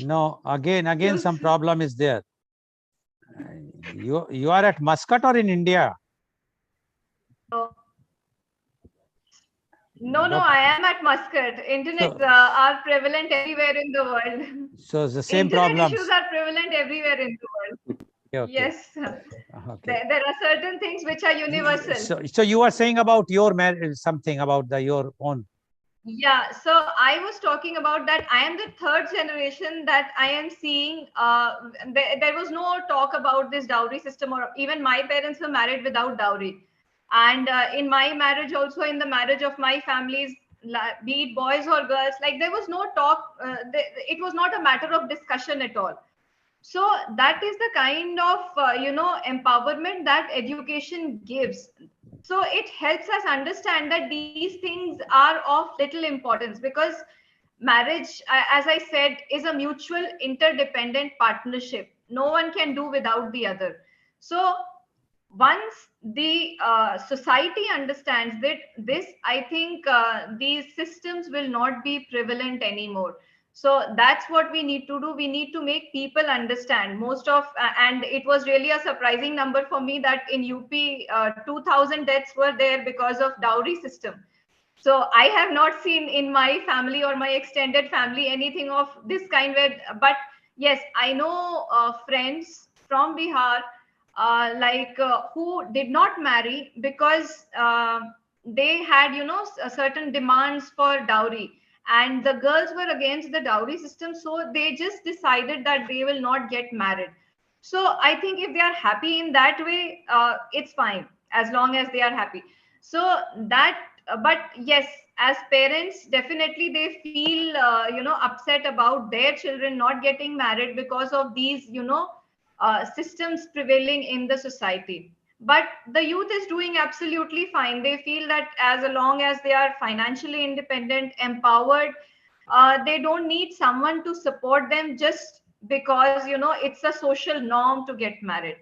No, again some problem is there. You are at Muscat or in India? No, I am at Muscat. Internet are prevalent everywhere in the world. So the same Internet problems. issues are prevalent everywhere in the world. Okay. Yes. Okay. There are certain things which are universal. So you are saying about your marriage, something about your own. Yeah, so I was talking about that I am the third generation that I am seeing. There was no talk about this dowry system, or even my parents were married without dowry. And in my marriage, also in the marriage of my families, be it boys or girls, like there was no talk. It was not a matter of discussion at all. So that is the kind of empowerment that education gives. So it helps us understand that these things are of little importance, because marriage, as I said, is a mutual interdependent partnership. No one can do without the other. So once the society understands that this, I think these systems will not be prevalent anymore. So that's what we need to do. We need to make people understand. Most of and it was really a surprising number for me that in UP 2000 deaths were there because of dowry system. So I have not seen in my family or my extended family anything of this kind, where, but yes, I know friends from Bihar, who did not marry because they had, certain demands for dowry, and the girls were against the dowry system. So they just decided that they will not get married. So I think if they are happy in that way, it's fine, as long as they are happy. So that, but yes, as parents, definitely they feel, upset about their children not getting married because of these, systems prevailing in the society. But the youth is doing absolutely fine. They feel that as long as they are financially independent, empowered, they don't need someone to support them just because, it's a social norm to get married.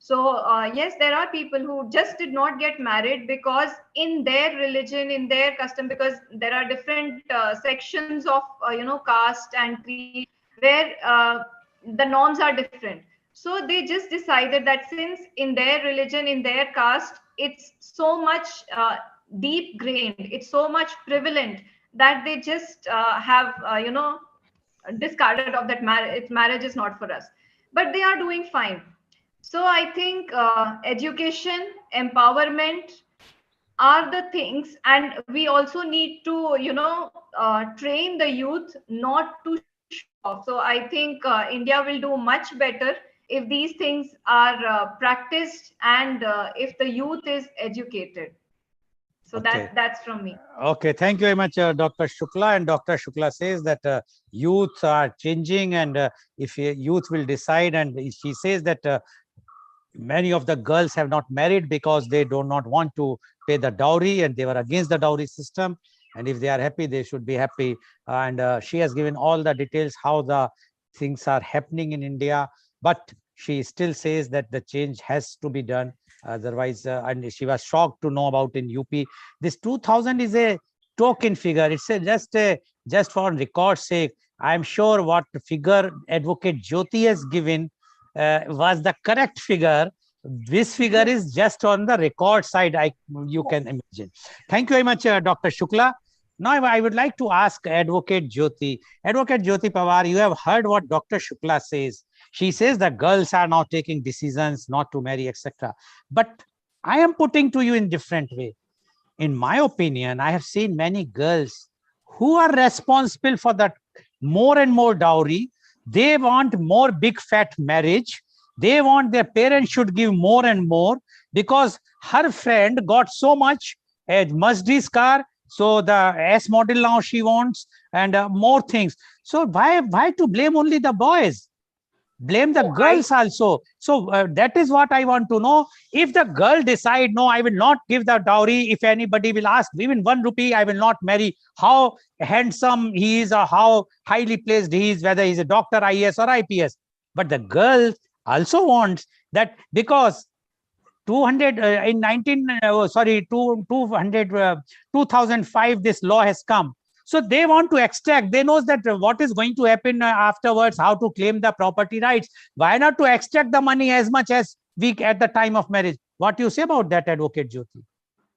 So yes, there are people who just did not get married because in their religion, in their custom, because there are different sections of caste and creed where the norms are different. So they just decided that since in their religion, in their caste, it's so much deep grained, it's so much prevalent, that they just have discarded of that marriage is not for us. But they are doing fine. So I think education, empowerment are the things, and we also need to train the youth not to show off. So I think India will do much better if these things are practiced, and if the youth is educated. So Okay. that's from me. Okay, thank you very much, Dr. Shukla. And Dr. Shukla says that youth are changing, and if youth will decide, and she says that many of the girls have not married because they do not want to pay the dowry, and they were against the dowry system. And if they are happy, they should be happy. And she has given all the details how the things are happening in India, but she still says that the change has to be done. Otherwise, and she was shocked to know about in UP, this 2000 is a token figure. It's just for record's sake. I'm sure what figure Advocate Jyoti has given was the correct figure. This figure is just on the record side, you can imagine. Thank you very much, Dr. Shukla. Now I would like to ask Advocate Jyoti. Advocate Jyoti Pawar, you have heard what Dr. Shukla says. She says that girls are now taking decisions not to marry, etc. But I am putting to you in different way. In my opinion, I have seen many girls who are responsible for that more and more dowry. They want more big fat marriage. They want their parents should give more and more because her friend got so much, a Mercedes car, so the S model now she wants, and more things. So why to blame only the boys? Blame the girls also. So that is what I want to know. If the girl decide, no, I will not give the dowry. If anybody will ask even 1 rupee, I will not marry. How handsome he is or how highly placed he is, whether he's a doctor, IAS or IPS. But the girl also wants that, because 200 in 2005 this law has come. So they want to extract. They know that what is going to happen afterwards, how to claim the property rights. Why not to extract the money as much as we at the time of marriage? What do you say about that, Advocate Jyoti?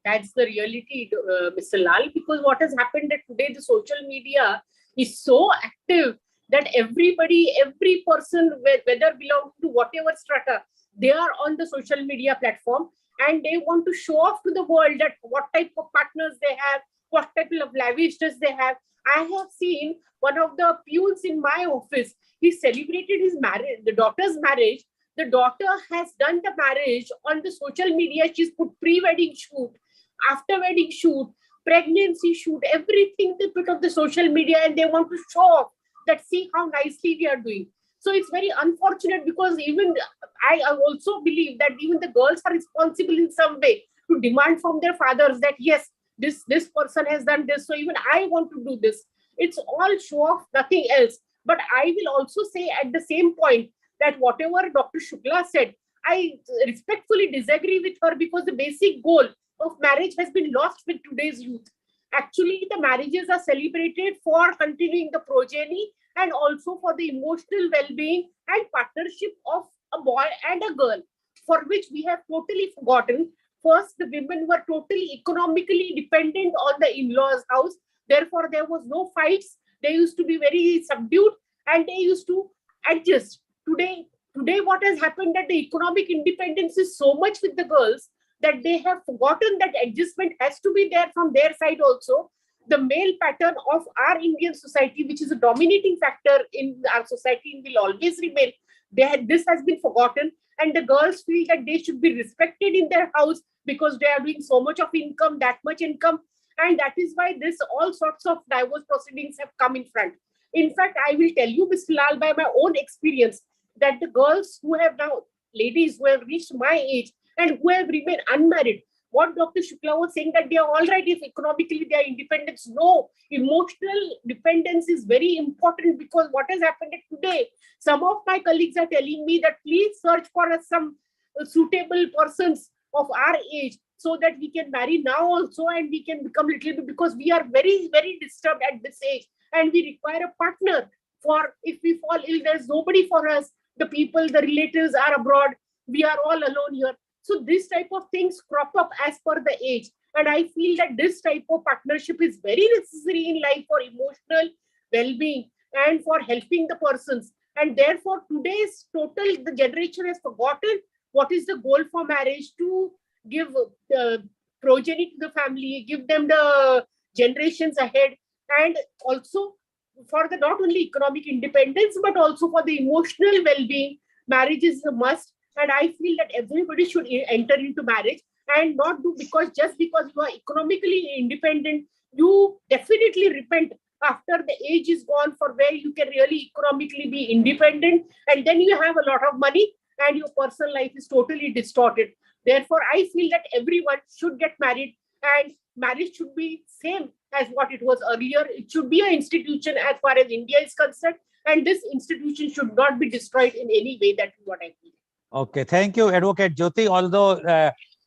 That's the reality, Mr. Lal, because what has happened that today the social media is so active that everybody, every person, whether belong to whatever strata, they are on the social media platform, and they want to show off to the world that what type of partners they have, what type of lavishness they have. I have seen one of the peons in my office, he celebrated his marriage, the daughter's marriage. The daughter has done the marriage on the social media. She's put pre-wedding shoot, after-wedding shoot, pregnancy shoot, everything they put on the social media, and they want to show off that see how nicely we are doing. So it's very unfortunate, because even I also believe that even the girls are responsible in some way to demand from their fathers that yes, this person has done this, so even I want to do this. It's all show off, nothing else. But I will also say at the same point that whatever Dr. Shukla said, I respectfully disagree with her, because the basic goal of marriage has been lost with today's youth. Actually, the marriages are celebrated for continuing the progeny and also for the emotional well-being and partnership of a boy and a girl, for which we have totally forgotten. First, the women were totally economically dependent on the in-laws' house. Therefore, there was no fights. They used to be very subdued and they used to adjust. Today, what has happened that the economic independence is so much with the girls that they have forgotten that adjustment has to be there from their side also. The male pattern of our Indian society, which is a dominating factor in our society, will always remain. This has been forgotten, and the girls feel that they should be respected in their house because they are doing so much of income, that much income, and that is why this all sorts of divorce proceedings have come in front. In fact, I will tell you, Mr. Lal, by my own experience, that the girls who have now, ladies who have reached my age and who have remained unmarried, what Dr. Shukla was saying, that they are all right if economically they are independent. No, emotional dependence is very important, because what has happened today, some of my colleagues are telling me that please search for some suitable persons of our age, so that we can marry now also, and we can become little bit, because we are very, very disturbed at this age, and we require a partner. For if we fall ill, there's nobody for us. The people, the relatives are abroad. We are all alone here. So this type of things crop up as per the age. And I feel that this type of partnership is very necessary in life for emotional well-being and for helping the persons. And therefore, today's the generation has forgotten what is the goal for marriage: to give progeny to the family, give them the generations ahead, and also for the not only economic independence, but also for the emotional well-being. Marriage is a must. And I feel that everybody should enter into marriage, and not do just because you are economically independent, you definitely repent after the age is gone, for where you can really economically be independent, and then you have a lot of money and your personal life is totally distorted. Therefore, I feel that everyone should get married, and marriage should be same as what it was earlier. It should be an institution as far as India is concerned, and this institution should not be destroyed in any way. That's what I feel. Okay, thank you, Advocate Jyoti. Although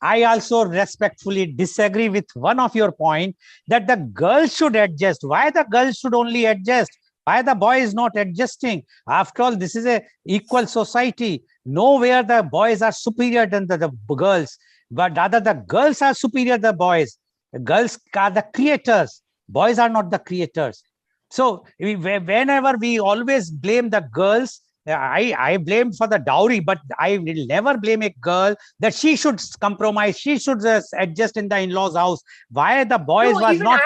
I also respectfully disagree with one of your point, that the girls should adjust. Why the girls should only adjust? Why the boy is not adjusting? After all, this is a equal society. Nowhere the boys are superior than the girls, but rather the girls are superior to the boys. The girls are the creators. Boys are not the creators. So whenever we always blame the girls, I blame for the dowry, but I will never blame a girl that she should compromise. She should adjust in the in-laws' house. Why the boys was not?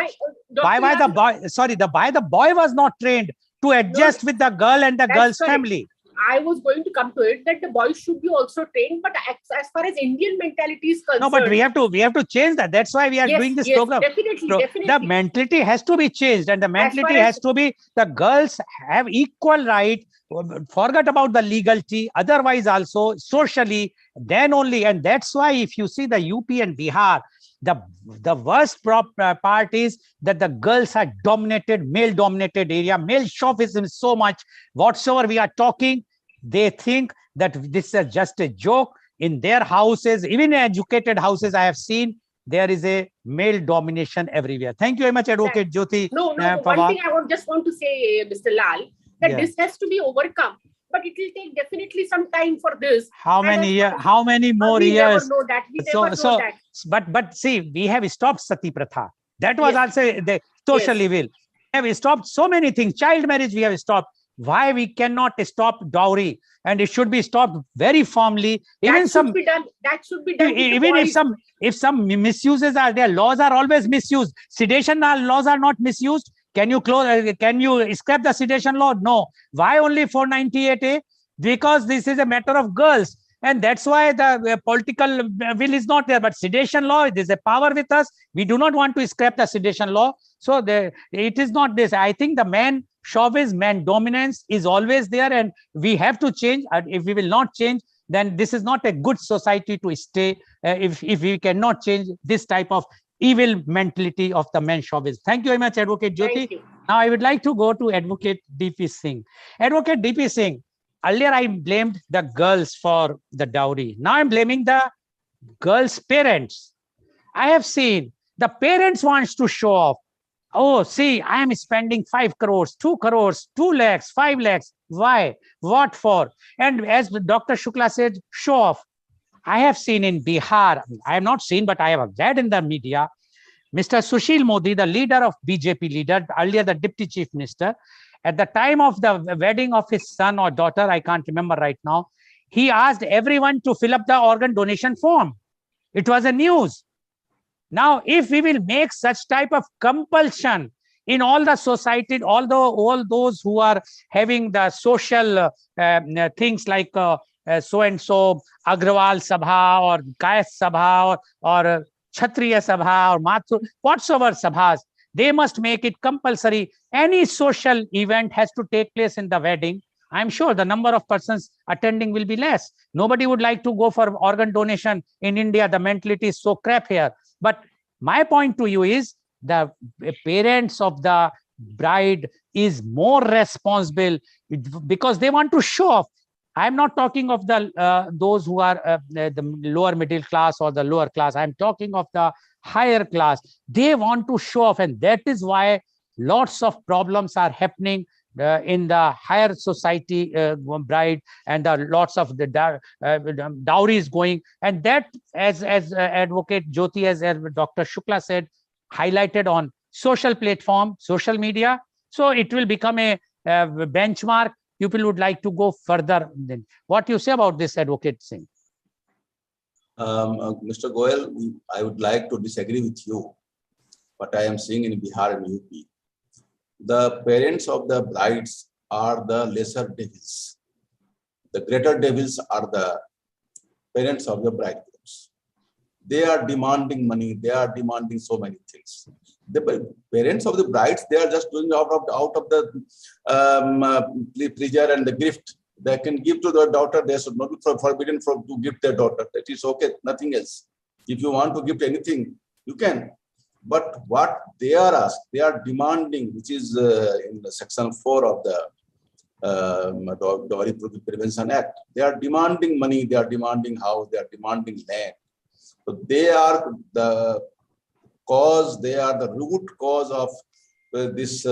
Why the boy? Sorry, the boy was not trained to adjust with the girl and the girl's family. I was going to come to it, that the boys should be also trained, but as far as Indian mentality is concerned, no, but we have to change that. That's why we are doing this program. Definitely. The mentality has to be changed, and the mentality has to be the girls have equal right. Forget about the legality. Otherwise, also socially, then only, and that's why if you see the UP and Bihar, the worst part is that the girls are male-dominated area. Male chauvinism is so much. Whatsoever we are talking, they think that this is just a joke. In their houses, even in educated houses, I have seen there is a male domination everywhere. Thank you very much, Advocate Jyoti. No, one thing I just want to say, Mr. Lal, that this has to be overcome. But it will take definitely some time for this. How many years? How many more years? We never know that. We never know that. But see, we have stopped Sati Pratha. That was also the social evil. We have stopped so many things. Child marriage we have stopped. Why we cannot stop dowry? And it should be stopped very firmly. That should be done. Even if some misuses are there, laws are always misused. Sedation laws are not misused. Can you scrap the sedation law? No. Why only 498A? Because this is a matter of girls. And that's why the political will is not there. But sedation law, it is a power with us. We do not want to scrap the sedation law. So it is not this. I think the man chauvinism, man dominance is always there, and we have to change. And if we will not change, then this is not a good society to stay. If we cannot change this type of evil mentality of the man chauvinism. Thank you very much, Advocate Jyoti. Now I would like to go to Advocate DP Singh. Advocate DP Singh, earlier I blamed the girls for the dowry. Now I'm blaming the girls' parents. I have seen the parents wants to show off. Oh, see, I am spending 5 crores, 2 crores, 2 lakhs, 5 lakhs. Why? What for? And as Dr. Shukla said, show off. I have seen in Bihar, I have not seen, but I have read in the media, Mr. Sushil Modi, the leader of BJP leader, earlier the deputy chief minister, at the time of the wedding of his son or daughter, I can't remember right now, he asked everyone to fill up the organ donation form. It was a news. Now, if we will make such type of compulsion in all the society, although all those who are having the social things like so-and-so Agrawal Sabha or Kayas Sabha or Kshatriya Sabha or Mathu, whatsoever Sabhas, they must make it compulsory. Any social event has to take place in the wedding. I'm sure the number of persons attending will be less. Nobody would like to go for organ donation in India. The mentality is so crap here. But my point to you is the parents of the bride is more responsible because they want to show off. I'm not talking of the those who are the lower middle class or the lower class. I'm talking of the higher class. They want to show off, and that is why lots of problems are happening in the higher society bride, and lots of the dowries going, and that as advocate Jyoti, as Dr. Shukla said, highlighted on social platform, social media. So it will become a benchmark. People would like to go further. What you say about this, Advocate Singh? Mr. Goel, I would like to disagree with you. What I am seeing in Bihar and UP, the parents of the brides are the lesser devils. The greater devils are the parents of the bridegrooms. They are demanding money. They are demanding so many things. The parents of the brides, they are just doing out of the pleasure and the gift they can give to their daughter. They should not be forbidden to give their daughter. That is okay, nothing else. If you want to give anything, you can. But what they are asked, they are demanding, which is in the section 4 of the Dowry Prevention Act. They are demanding money. They are demanding house. They are demanding land. So they are the cause. They are the root cause of this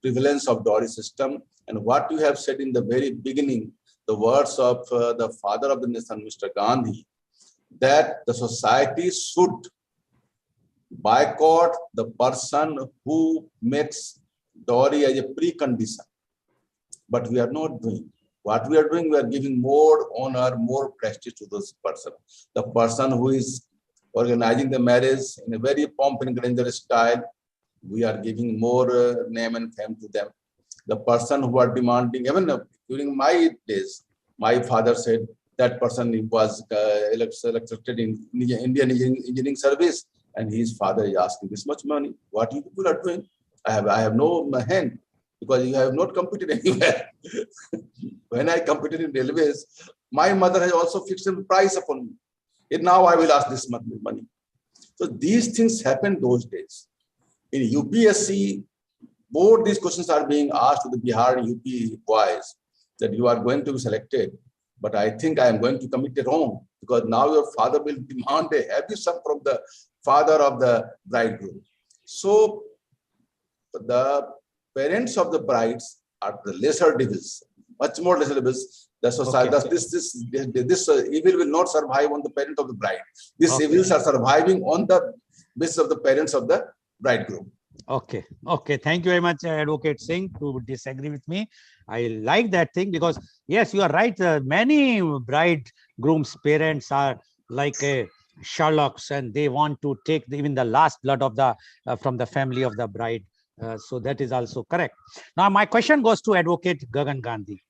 prevalence of dowry system. And what you have said in the very beginning, the words of the father of the nation, Mr. Gandhi, that the society should boycott the person who makes dowry as a precondition. But we are not doing. What we are doing, we are giving more honor, more prestige to this person. The person who is organizing the marriage in a very pomp and grandeur style, we are giving more name and fame to them. The person who are demanding, even during my days, my father said that person was elected in Indian engineering service, and his father is asking this much money. What you people are doing? I have no hand, because you have not competed anywhere. When I competed in railways, my mother has also fixed a price upon me. And now I will ask this money. So these things happened those days. In UPSC, both these questions are being asked to the Bihar and UP boys, that you are going to be selected. But I think I am going to commit a wrong, because now your father will demand a heavy sum from the father of the bridegroom. So the parents of the brides are the lesser devils, much more lesser devils. The society, okay. This evil will not survive on the parent of the bride. These evils are surviving on the basis of the parents of the bridegroom. Okay. Thank you very much, Advocate Singh, to disagree with me. I like that thing, because yes, you are right. Many bridegroom's parents are like Sherlocks, and they want to take even the last blood of the from the family of the bride. So that is also correct. Now, my question goes to Advocate Gagan Gandhi.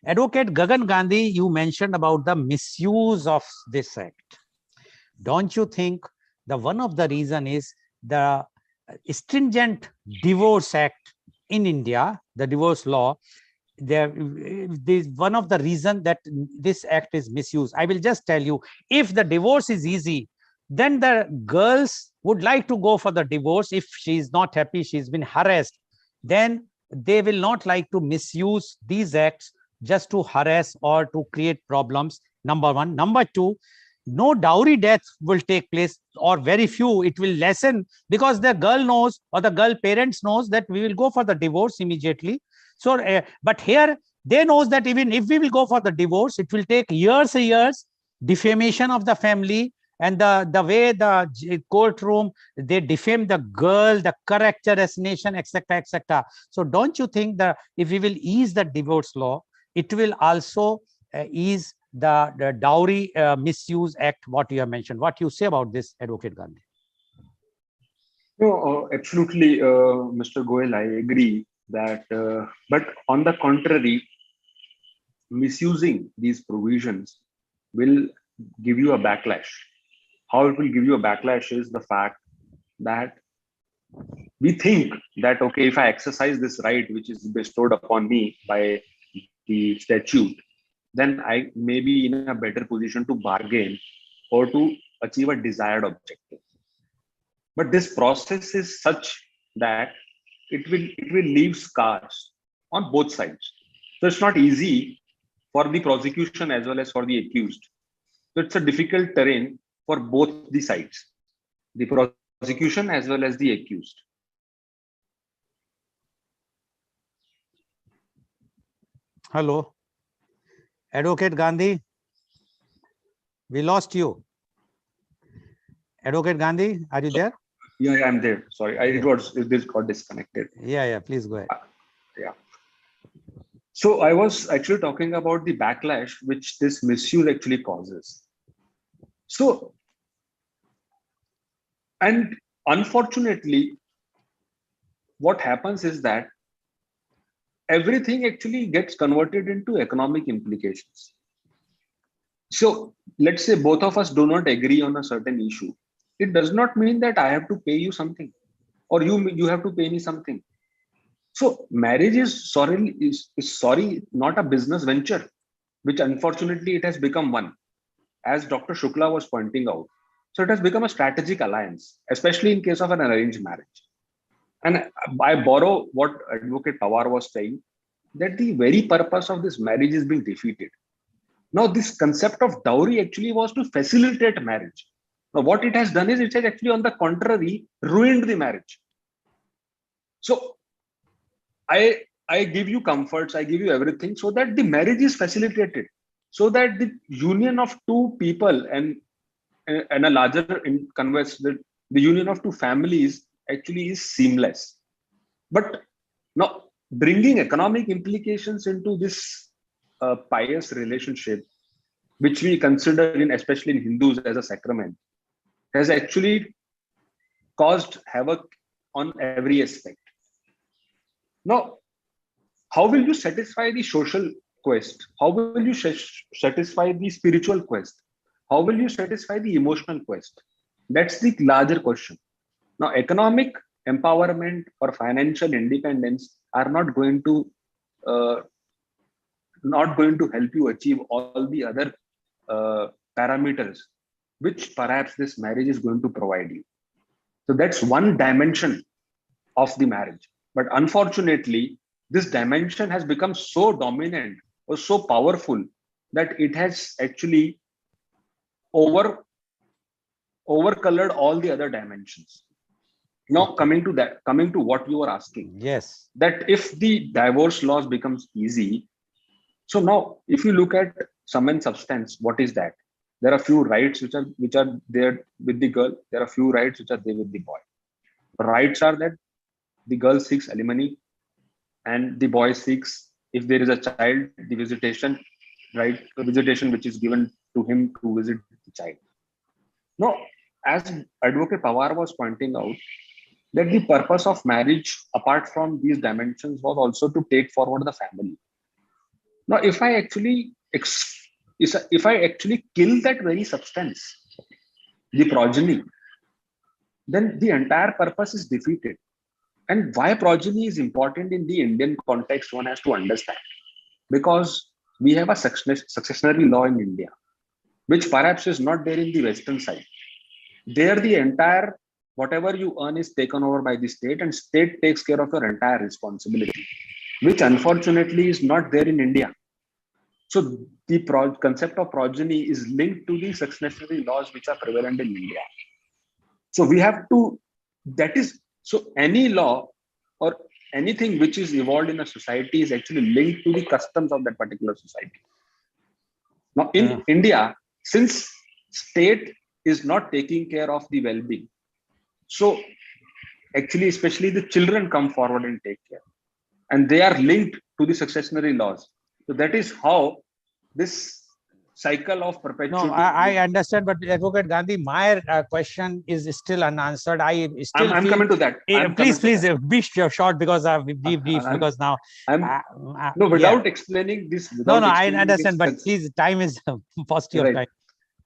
Advocate Gagan Gandhi, you mentioned about the misuse of this act. Don't you think the one of the reason is the stringent divorce act in India, the divorce law? There is one of the reason that this act is misused. I will just tell you, if the divorce is easy, then the girls would like to go for the divorce. If she is not happy, she's been harassed, then they will not like to misuse these acts just to harass or to create problems. Number one. Number two, no dowry death will take place, or very few. It will lessen, because the girl knows, or the girl parents knows, that we will go for the divorce immediately. So but here they knows that even if we will go for the divorce, it will take years and years, defamation of the family, and the way the courtroom, they defame the girl, the character assassination, etc., etc. So don't you think that if we will ease the divorce law, it will also ease the dowry misuse act, what you have mentioned? What you say about this, Advocate Gandhi? No, absolutely, Mr. Goel, I agree that, but on the contrary, misusing these provisions will give you a backlash. How it will give you a backlash is the fact that we think that, okay, if I exercise this right, which is bestowed upon me by the statute, then I may be in a better position to bargain or to achieve a desired objective. But this process is such that it will leave scars on both sides. So it's not easy for the prosecution as well as for the accused. So it's a difficult terrain for both the sides, the prosecution as well as the accused. Hello. Advocate Gandhi, we lost you. Advocate Gandhi, are you there? Yeah, I'm there. Sorry, this got disconnected. Yeah, please go ahead. Yeah. So I was actually talking about the backlash which this misuse actually causes. So, and unfortunately, what happens is that everything actually gets converted into economic implications. So let's say both of us do not agree on a certain issue. It does not mean that I have to pay you something or you have to pay me something. So marriage is not a business venture, which unfortunately it has become one, as Dr. Shukla was pointing out. So it has become a strategic alliance, especially in case of an arranged marriage. And I borrow what Advocate Pawar was saying, that the very purpose of this marriage is being defeated. Now, this concept of dowry actually was to facilitate marriage. Now, what it has done is it has actually, on the contrary, ruined the marriage. So, I give you comforts, I give you everything so that the marriage is facilitated, so that the union of two people and a larger converse, the union of two families actually is seamless. But now, bringing economic implications into this pious relationship, which we consider especially in Hindus as a sacrament, has actually caused havoc on every aspect. Now, how will you satisfy the social quest? How will you satisfy the spiritual quest? How will you satisfy the emotional quest? That's the larger question. Now, economic empowerment or financial independence are not going to help you achieve all the other parameters which perhaps this marriage is going to provide you. So that's one dimension of the marriage. But unfortunately, this dimension has become so dominant or so powerful that it has actually overcolored all the other dimensions. Now, coming to what you were asking. Yes. That if the divorce laws becomes easy, so now if you look at sum and substance, what is that? There are few rights which are there with the girl. There are few rights which are there with the boy. Rights are that the girl seeks alimony and the boy seeks, if there is a child, the visitation which is given to him to visit the child. Now, as Advocate Pawar was pointing out, that the purpose of marriage, apart from these dimensions, was also to take forward the family. Now, if I actually kill that very substance, the progeny, then the entire purpose is defeated. And why progeny is important in the Indian context, one has to understand. Because we have a successionary law in India, which perhaps is not there in the Western side. There, the entire, whatever you earn is taken over by the state, and state takes care of your entire responsibility, which unfortunately is not there in India. So the concept of progeny is linked to the successionary laws which are prevalent in India. So we have to, so any law or anything which is evolved in a society is actually linked to the customs of that particular society. Now in India, since state is not taking care of the well-being, so actually, especially the children come forward and take care, and they are linked to the successionary laws. So that is how this cycle of perpetuity. No, I understand, but Advocate Gandhi, my question is still unanswered. I'm coming to that. Please, be short because be brief because now. Without explaining this. I understand, but please, time is first your time.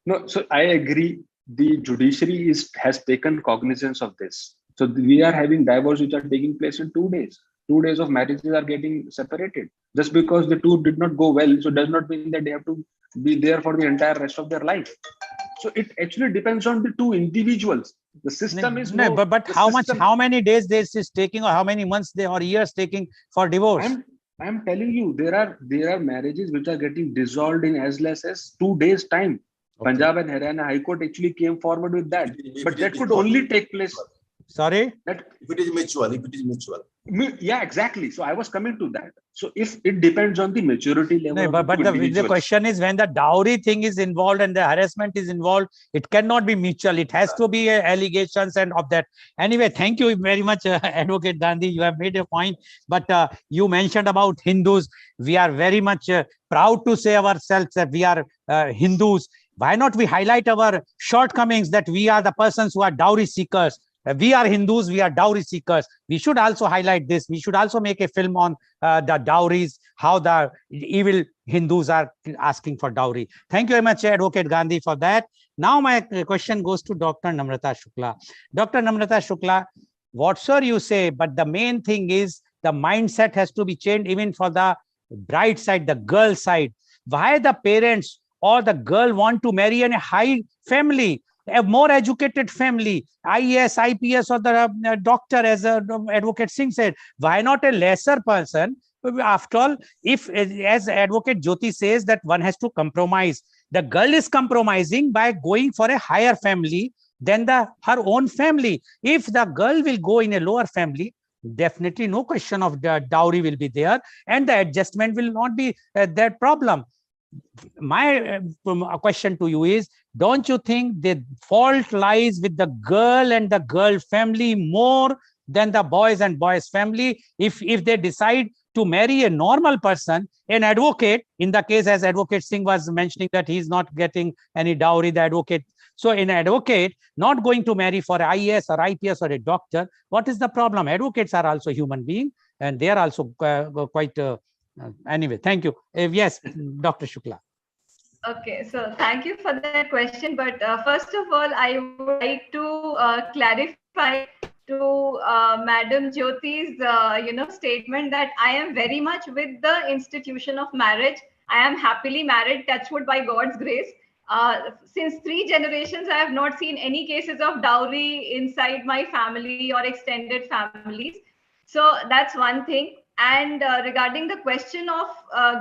No, so I agree. The judiciary has taken cognizance of this. So we are having divorce which are taking place in 2 days. 2 days of marriages are getting separated. Just because the two did not go well, so does not mean that they have to be there for the entire rest of their life. So it actually depends on the two individuals. The system is no, no, but the how much, system. how many days this is taking, or how many months they or years taking for divorce? I'm telling you, there are marriages which are getting dissolved in as less as 2 days time. Okay. Punjab and Haryana High Court actually came forward with that, If but it that is could mutual. only take place. Sorry. That If it is mutual. yeah, exactly. So I was coming to that. So if it depends on the maturity level, No, of but the the individuals. question is, when the dowry thing is involved and the harassment is involved, it cannot be mutual. It has to be allegations and of that. Anyway, thank you very much, Advocate Gandhi. You have made a point. But you mentioned about Hindus. We are very much proud to say ourselves that we are Hindus. Why not we highlight our shortcomings, that we are the persons who are dowry seekers? We are Hindus, we are dowry seekers. We should also highlight this. We should also make a film on the dowries, how the evil Hindus are asking for dowry. Thank you very much, Advocate Gandhi, for that. Now my question goes to Dr. Namrata Shukla. Dr. Namrata Shukla, whatsoever you say, but the main thing is the mindset has to be changed, even for the bride side, the girl side. Why the parents or the girl want to marry in a high family, a more educated family, IAS, IPS, or the doctor, as Advocate Singh said? Why not a lesser person? After all, if, as Advocate Jyoti says, that one has to compromise, the girl is compromising by going for a higher family than her own family. If the girl will go in a lower family, definitely no question of the dowry will be there, and the adjustment will not be that problem. My question to you is, don't you think the fault lies with the girl and the girl family more than the boys and boys family? If they decide to marry a normal person, an advocate, in the case as Advocate Singh was mentioning that he's not getting any dowry, the advocate, so an advocate not going to marry for IAS or IPS or a doctor, what is the problem? Advocates are also human beings, and they are also quite anyway. Thank you. Yes, Dr. Shukla. Okay, so thank you for that question. But first of all, I would like to clarify to Madam Jyoti's, statement that I am very much with the institution of marriage. I am happily married, touchwood, by God's grace. Since 3 generations, I have not seen any cases of dowry inside my family or extended families. So that's one thing. And regarding the question of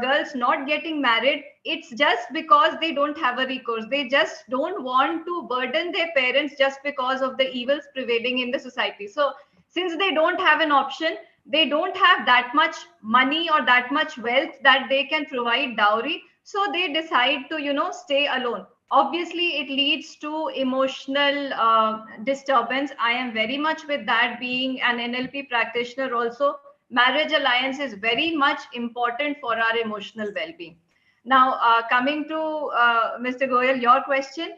girls not getting married, it's just because they don't have a recourse. They just don't want to burden their parents just because of the evils prevailing in the society. So since they don't have an option, they don't have that much money or that much wealth that they can provide dowry. So they decide to, stay alone. Obviously, it leads to emotional disturbance. I am very much with that. Being an NLP practitioner also, marriage alliance is very much important for our emotional well-being. Now, coming to Mr. Goel, your question,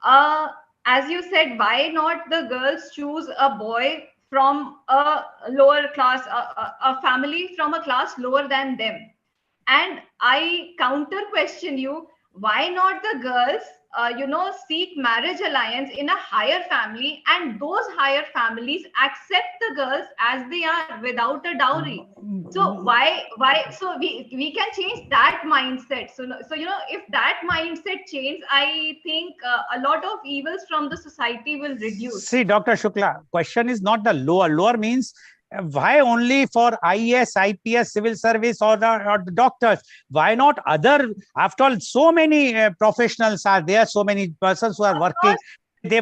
as you said, why not the girls choose a boy from a lower class, a family from a class lower than them? And I counter question you, why not the girls, seek marriage alliance in a higher family, and those higher families accept the girls as they are without a dowry? So why? So we can change that mindset. So if that mindset change, I think a lot of evils from the society will reduce. See, Dr. Shukla, question is not the lower. Lower means why only for IAS, IPS, civil service, or the doctors? Why not other? After all, so many professionals are there, so many persons who are working.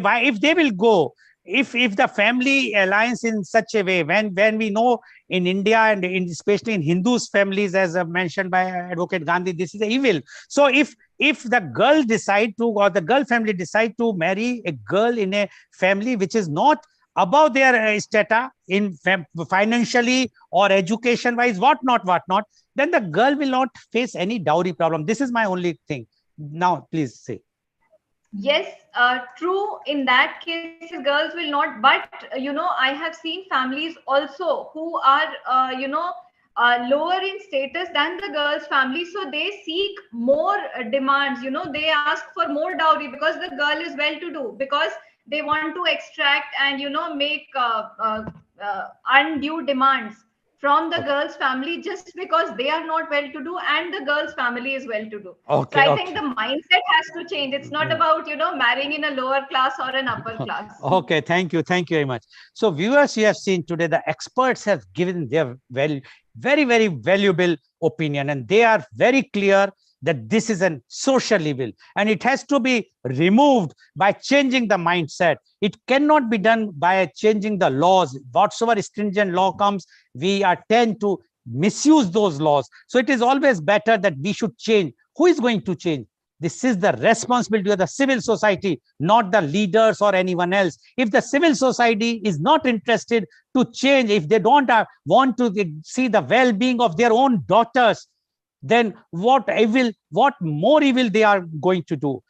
Why, if they will go, if the family alliance in such a way, when we know in India and especially in Hindus families, as mentioned by Advocate Gandhi, this is evil. So if the girl decide to, or the girl family decide to marry a girl in a family which is not above their strata in financially or education wise, what not, then the girl will not face any dowry problem. This is my only thing. Now, please say. Yes, true. In that case, girls will not. But I have seen families also who are, lower in status than the girl's family. So they seek more demands. They ask for more dowry because the girl is well-to-do, because they want to extract and make undue demands. from the Okay. girl's family just because they are not well to do and the girl's family is well to do. So Okay, I okay. think the mindset has to change. It's not about, marrying in a lower class or an upper class. Okay, thank you very much. So viewers, you have seen today the experts have given their very valuable opinion, and they are very clear that this is a social evil and it has to be removed by changing the mindset. It cannot be done by changing the laws. Whatsoever stringent law comes, we are tend to misuse those laws. So it is always better that we should change. Who is going to change? This is the responsibility of the civil society, not the leaders or anyone else. If the civil society is not interested to change, if they don't want to see the well-being of their own daughters, then what more evil they are going to do?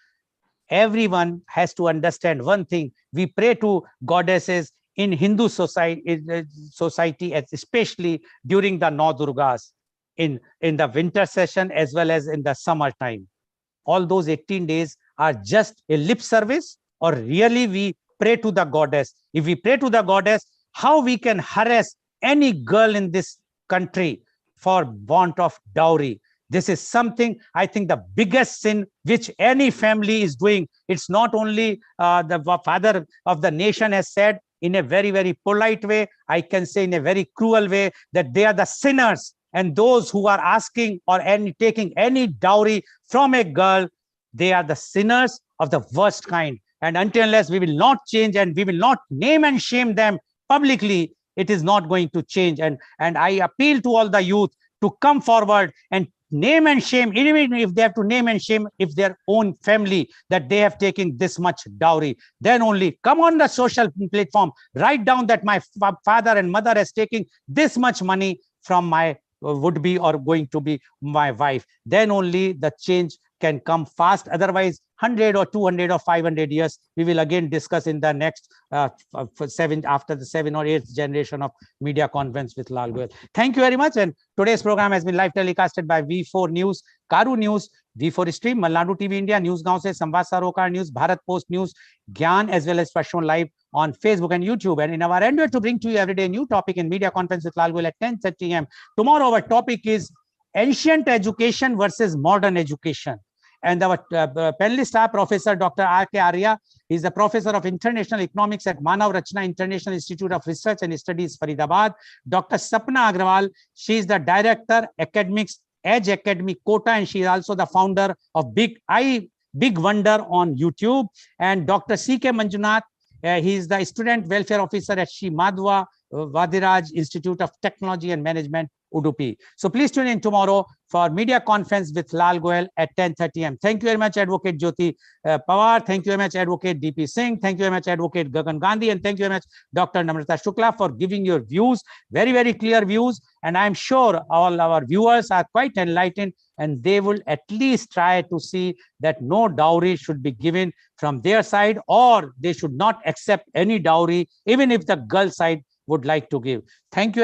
Everyone has to understand one thing. We pray to goddesses in Hindu society, especially during the Navdurgas, in the winter session as well as in the summertime. All those 18 days are just a lip service, or really we pray to the goddess? If we pray to the goddess, how we can harass any girl in this country for want of dowry? This is something, I think, the biggest sin which any family is doing. It's not only the father of the nation has said in a very polite way, I can say in a very cruel way, that they are the sinners. And those who are asking or taking any dowry from a girl, they are the sinners of the worst kind. And until unless we will not change and we will not name and shame them publicly, it is not going to change. And I appeal to all the youth to come forward and name and shame, even if they have to name and shame if their own family, that they have taken this much dowry. Then only come on the social platform, write down that my father and mother has taken this much money from my would be or going to be my wife. Then only the change can come fast. Otherwise, 100 or 200 or 500 years, we will again discuss in the next after the 7th or 8th generation of media conference with Lal Goel. Thank you very much. And today's program has been live telecasted by V4 News, Karu News, V4 Stream, Malnadu TV India, News Gaon se, Samvad Sarokar News, Bharat Post News, Gyan, as well as shown live on Facebook and YouTube. And in our endeavor to bring to you every day a new topic in media conference with Lal Goel at 10:30 a.m. Tomorrow, our topic is ancient education versus modern education. And our panelist are Professor Dr. R.K. Arya. He is a professor of international economics at Manav Rachna International Institute of Research and Studies, Faridabad. Dr. Sapna Agrawal, she is the director, academics, Edge Academy Kota, and she is also the founder of Big Wonder on YouTube. And Dr. C.K. Manjunath, he is the student welfare officer at Shri Madhva Vadiraj Institute of Technology and Management, Udupi. So please tune in tomorrow for media conference with Lal Goel at 10:30 a.m. Thank you very much, Advocate Jyoti Pawar. Thank you very much, Advocate D.P. Singh. Thank you very much, Advocate Gagan Gandhi. And thank you very much, Dr. Namrata Shukla, for giving your views, very clear views. And I'm sure all our viewers are quite enlightened, and they will at least try to see that no dowry should be given from their side, or they should not accept any dowry, even if the girl side would like to give. Thank you.